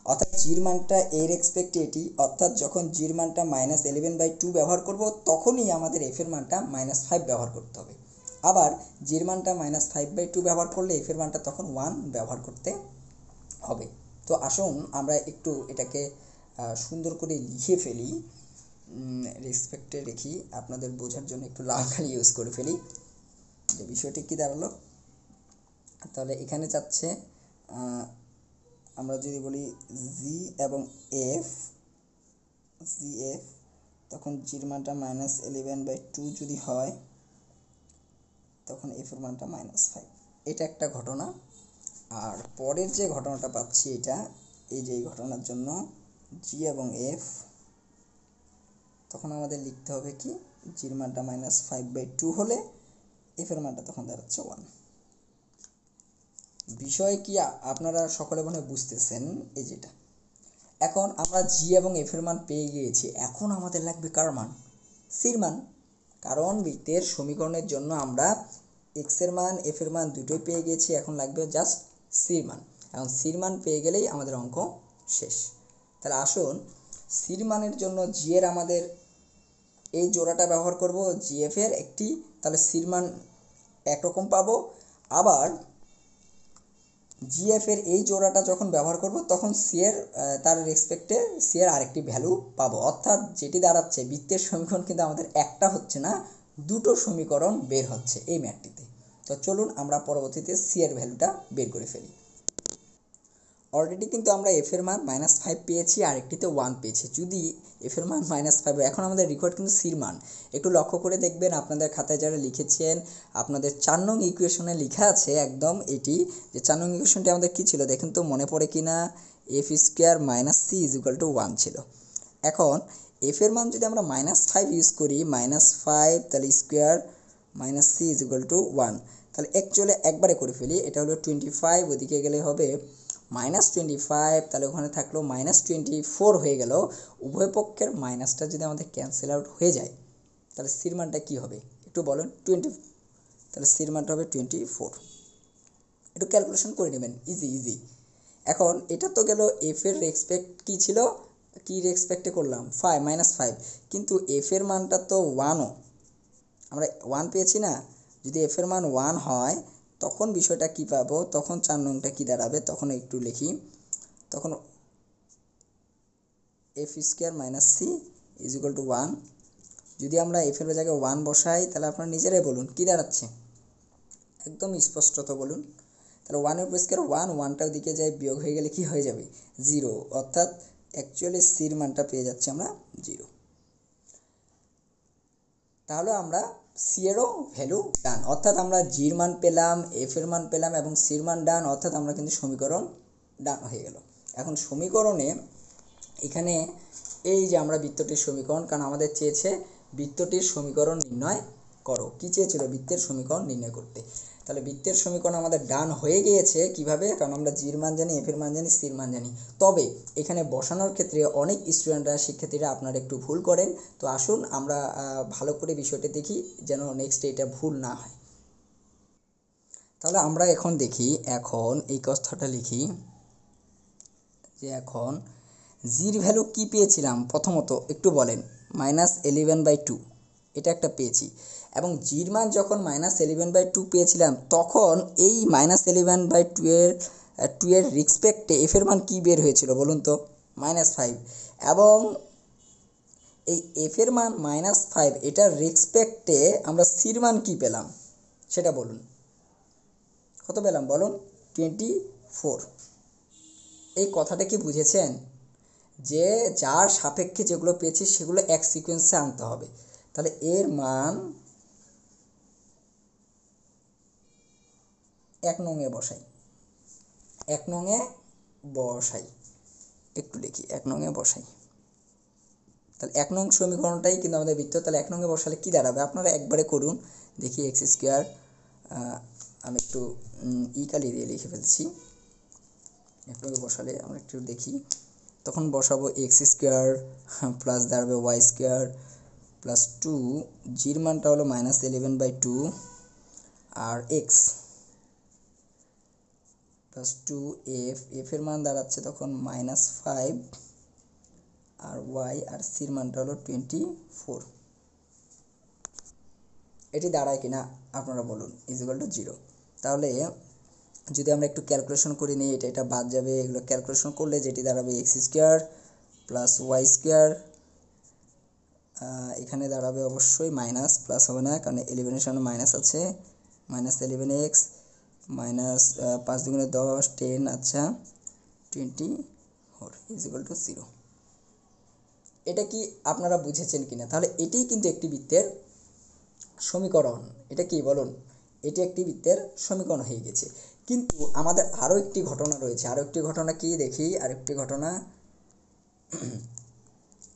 অর্থাৎ জির মানটা এর রেসপেক্টে এটি, অর্থাৎ যখন জির মানটা -11/2 ব্যবহার করব তখনই আমাদের এফ এর মানটা -5 ব্যবহার করতে হবে। আবার জির মানটা -5/2 ব্যবহার করলে এফ এর মানটা তখন 1 ব্যবহার করতে হবে। তো আসুন আমরা একটু এটাকে সুন্দর করে লিখে ফেলি, রেসপেক্টে রেখি, আপনাদের বোঝার জন্য একটু লাল কালি ইউজ করে ফেলি। যে বিষয়টি কী দাঁড়ালো, তাহলে এখানে যাচ্ছে আমরা যদি বলি জি এবং এফ, তখন জির মানটা -11/2 যদি হয় তখন এফ এর মানটা -5। এটা একটা ঘটনা। আর পরের যে ঘটনাটা পাচ্ছি এটা, এই যে এই ঘটনার জন্য জি এবং এফ, তখন আমাদের লিখতে হবে কি, জির মানটা -5/2 হলে এফ এর মানটা তখন দাঁড়াচ্ছে 1। বিষয় কি আপনারা সকলে মনে বুঝতেছেন? এই যেটা এখন আমরা জি এবং এফ এর মান পেয়ে গিয়েছি, এখন আমাদের লাগবে কার মান? সির মান। কারণ বৃত্তের সমীকরণের জন্য আমরা এক্স এর মান এফ এর মান দুটোই পেয়ে গিয়েছি, এখন লাগবে জাস্ট সির মান। এখন সির মান পেয়ে গেলেই আমাদের অঙ্ক শেষ। তাহলে আসুন সির মানের জন্য জি এর আমাদের এই জোড়াটা ব্যবহার করব, জি এফ এর একটি, তাহলে সির মান একরকম পাবো। আবার জিএফ এর এই জোড়াটা যখন ব্যবহার করব তখন সি এর তার রেসপেক্টে সি এর আরেকটি ভ্যালু পাবো, অর্থাৎ যেটি দাঁড়াচ্ছে বৃত্তের সমীকরণ কিন্তু আমাদের একটা হচ্ছে না, দুটো সমীকরণ বের হচ্ছে এই ম্যাথটিতে। তো চলুন আমরা পরবর্তীতে সি এর ভ্যালুটা বের করে ফেলি। অলরেডি কিন্তু আমরা এফ এর মান -5 পেয়েছি, আরেকটিতে 1 পেয়েছি। যদি এফ এর মান -5, এখন আমাদের রিকোয়ার্ড কিন্তু সির মান। একটু লক্ষ্য করে দেখবেন আপনাদের খাতায় যারা লিখেছেন, আপনাদের 4 নং ইকুয়েশনে লেখা আছে একদম এটি, যে 4 নং ইকুয়েশনটি আমাদের কী ছিল দেখেন তো, মনে পড়ে কি না? এফ স্কোয়ার -সি = 1 ছিল। এখন এফ এর মান যদি আমরা -5 ইউজ করি, -5 তাহলে স্কোয়ার -সি = 1, তাহলে অ্যাকচুয়ালি একবারে করে ফেলি, এটা হলো 25, ওদিকে গেলে হবে -25, তাহলে ওখানে থাকলো -24 হয়ে গেল। উভয় পক্ষের মাইনাসটা যদি আমাদের ক্যান্সেল আউট হয়ে যায় তাহলে সির মানটা কী হবে একটু বলেন? 20, তাহলে সির মানটা হবে 24। একটু ক্যালকুলেশন করে নেবেন, ইজি। এখন এটা তো গেল এফ এর রেসপেক্ট কী ছিল, কি রেসপেক্টে করলাম -5, কিন্তু এফ এর মানটা তো 1ও, আমরা 1 পেয়েছি না। যদি এফ এর মান 1 হয় তখন বিষয়টা কি পাবো, তখন 4 নংটা কী দাঁড়াবে, তখন একটু লিখি, তখন এফ স্কোয়ার -সি = 1। যদি আমরা এফ এর জায়গায় 1 বসাই তাহলে আপনারা নিজেরাই বলুন কী দাঁড়াচ্ছে, একদম স্পষ্টত বলুন। তাহলে 1 এর স্কোয়ার 1, 1টা ওদিকে যায়, বিয়োগ হয়ে গেলে কি হয়ে যাবে? 0, অর্থাৎ অ্যাকচুয়ালি সির মানটা পেয়ে যাচ্ছি আমরা 0। তাহলে আমরা সি এরও ভ্যালু ডান, অর্থাৎ আমরা জির মান পেলাম, এফ এর মান পেলাম এবং সির মান ডান, অর্থাৎ আমরা কিন্তু সমীকরণ ডান হয়ে গেল। এখন সমীকরণে এখানে এই যে আমরা বৃত্তটির সমীকরণ, কারণ আমাদের চেয়েছে বৃত্তটির সমীকরণ নির্ণয় করো, কী চেয়েছিল? বৃত্তের সমীকরণ নির্ণয় করতে। তাহলে বৃত্তের সমীকরণ আমাদের ডান হয়ে গিয়েছে কিভাবে, কারণ আমরা জির মান জানি, এফ এর মান জানি, সির মান জানি। তবে এখানে বসানোর ক্ষেত্রে অনেক স্টুডেন্টরা, শিক্ষার্থীরা আপনারা একটু ভুল করেন। তো আসুন আমরা ভালো করে বিষয়টা দেখি যেন নেক্সট এটা ভুল না হয়। তাহলে আমরা এখন দেখি, এখন এই কথাটা লিখি যে এখন জির ভ্যালু কি পেয়েছিলাম প্রথমত একটু বলেন, -11/2, এটা একটা পেয়েছি। এবং জির মান যখন -11/2 পেয়েছিলাম তখন এই -11/2 এর রেসপেক্টে এফ এর মান কী বের হয়েছিল বলুন তো? -5। এবং এই এফ এর মান -5, এটার রেসপেক্টে আমরা সির মান কী পেলাম সেটা বলুন, কত পেলাম বলুন? 24। এই কথাটা কি বুঝেছেন? যে যার সাপেক্ষে যেগুলো পেয়েছি সেগুলো এক সিকোয়েন্সে আনতে হবে। তাহলে এর মান 1 নংয়ে বসাই, 1 নংয়ে বসাই, একটু লিখি 1 নংয়ে বসাই। তাহলে 1 নং সমীকরণটাই কিন্তু আমাদের বৃত্ত। তাহলে 1 নংয়ে বসালে কী দাঁড়াবে আপনারা একবারে করুন দেখি। এক্স স্কোয়ার, আমি একটু কালি দিয়ে লিখে ফেলছি, একটু বসালে আমরা একটু দেখি, তখন বসাবো এক্স স্কোয়ার প্লাস দাঁড়াবে ওয়াই স্কোয়ার প্লাস 2, জির মানটা হলো -11/2 আর এক্স প্লাস 2, এফ এর মান দাঁড়াচ্ছে তখন -5 আর ওয়াই আর সির মানটা হলো 24। এটি দাঁড়ায় কিনা আপনারা বলুন, ইকুয়াল টু 0। তাহলে যদি আমরা একটু ক্যালকুলেশন করে নিই, এটা বাদ যাবে, এগুলো ক্যালকুলেশন করলে যেটি দাঁড়াবে x square plus y square, এখানে দাঁড়াবে অবশ্যই মাইনাস, প্লাস হবে না কারণ 11-এর সামনে মাইনাস আছে, -11x মাইনাস 5 দুগুণে 10, 10, আচ্ছা 24 ইকুয়াল টু 0। এটা কি আপনারা বুঝেছেন কিনা? তাহলে এটাই কিন্তু একটি বৃত্তের সমীকরণ। এটা কি বলুন, এটি একটি বৃত্তের সমীকরণ হয়ে গেছে। কিন্তু আমাদের আরও একটি ঘটনা রয়েছে। আরও একটি ঘটনা কি দেখি, আরেকটি ঘটনা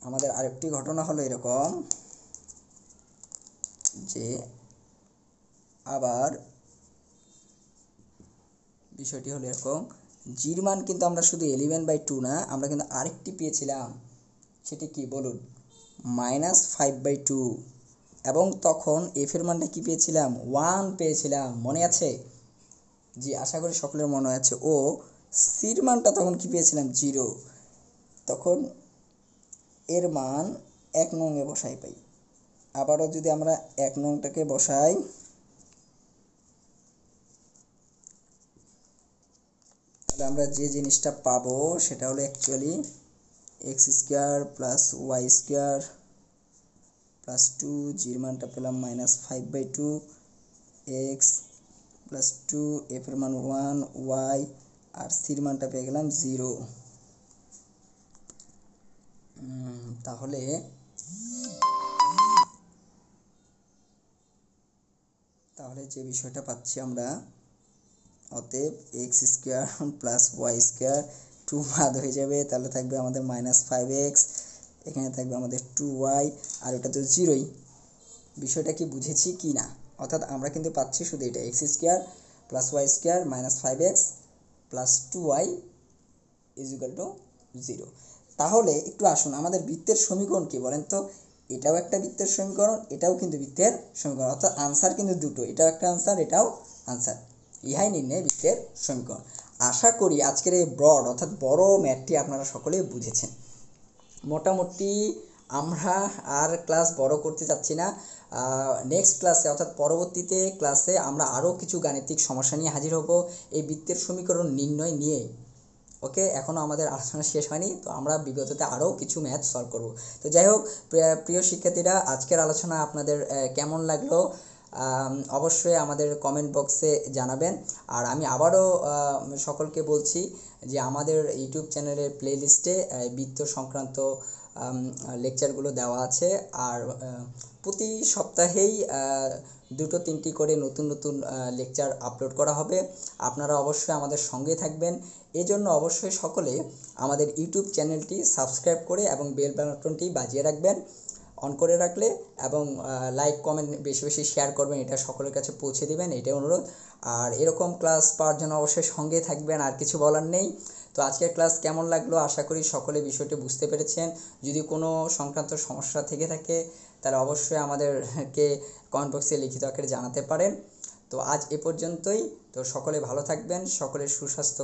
আমাদের আরেকটি ঘটনা হলো এরকম যে আবার বিষয়টি হলো এরকম, জির মান কিন্তু আমরা শুধু 11/2 না, আমরা কিন্তু আরেকটি পেয়েছিলাম, সেটি কি বলুন, -5/2, এবং তখন এফ এর মানটা কি পেয়েছিলাম, 1 পেয়েছিলাম, মনে আছে? জি, আশা করি সকলের মনে আছে। ও সির মানটা তখন কি পেয়েছিলাম, 0। তখন এর মান 1 নং-এ বসাই পাই। আবারও যদি আমরা 1 নংটাকে বসাই, তাহলে আমরা যে জিনিসটা পাবো সেটা হলো actually x square plus y square plus 2, জির মানটা পেলাম -5/2, এক্স প্লাস 2, এফ এর মান 1, ওয়াই আর সির মানটা পেয়ে গেলাম 0। তাহলে যে বিষয়টা পাচ্ছি আমরা, অতএব x square plus y square 2 বাদ হয়ে যাবে, তাহলে থাকবে আমাদের -5x, এখানে থাকবে আমাদের 2y, আর এটা তো 0ই। বিষয়টা কি বুঝেছি কি না? অর্থাৎ আমরা কিন্তু পাচ্ছি শুধু এটা, x square plus y square -5x plus 2y equal to 0। তাহলে একটু আসুন, আমাদের বৃত্তের সমীকরণ কি বলেন তো? এটাও একটা বৃত্তের সমীকরণ, এটাও কিন্তু বৃত্তের সমীকরণ, অর্থাৎ আনসার কিন্তু দুটো, এটাও একটা আনসার, এটাও আনসার। ইহাই নির্ণয় বৃত্তের সমীকরণ। আশা করি আজকের এই ব্রড অর্থাৎ বড় ম্যাথটি আপনারা সকলেই বুঝেছেন। মোটামুটি আমরা আর ক্লাস বড় করতে চাচ্ছি না। নেক্সট ক্লাসে অর্থাৎ পরবর্তীতে ক্লাসে আমরা আরও কিছু গাণিতিক সমস্যা নিয়ে হাজির হব এই বৃত্তের সমীকরণ নির্ণয় নিয়ে। ওকে, এখনও আমাদের আলোচনা শেষ হয়নি, তো আমরা বিগততে আরও কিছু ম্যাথ সলভ করব। তো যাই হোক, প্রিয় শিক্ষার্থীরা, আজকের আলোচনা আপনাদের কেমন লাগলো অবশ্যই আমাদের কমেন্ট বক্সে জানাবেন। আর আমি আবারও সকলকে বলছি যে আমাদের ইউটিউব চ্যানেলের প্লেলিস্টে বৃত্ত সংক্রান্ত লেকচারগুলো দেওয়া আছে, আর প্রতি সপ্তাহেই 2-3টি করে নতুন নতুন লেকচার আপলোড করা হবে। আপনারা অবশ্যই আমাদের সঙ্গে থাকবেন। এজন্য অবশ্যই সকলে আমাদের ইউটিউব চ্যানেলটি সাবস্ক্রাইব করে এবং বেল বাটনটি বাজিয়ে রাখবেন, অন করে রাখলে, এবং লাইক কমেন্ট বেশি বেশি শেয়ার করবেন, এটা সকলের কাছে পৌঁছে দেবেন, এটাই অনুরোধ। আর এরকম ক্লাস পাওয়ার জন্য অবশ্যই সঙ্গে থাকবেন, আর কিছু বলার নেই। তো আজকের ক্লাস কেমন লাগলো, আশা করি সকলে বিষয়টি বুঝতে পেরেছেন। যদি কোনো সংক্রান্ত সমস্যা থেকে থাকে তাহলে অবশ্যই আমাদেরকে কমেন্ট বক্সে লিখিত আকারে জানাতে পারেন। তো আজ এ পর্যন্তই। তো সকলে ভালো থাকবেন, সকলের সুস্বাস্থ্য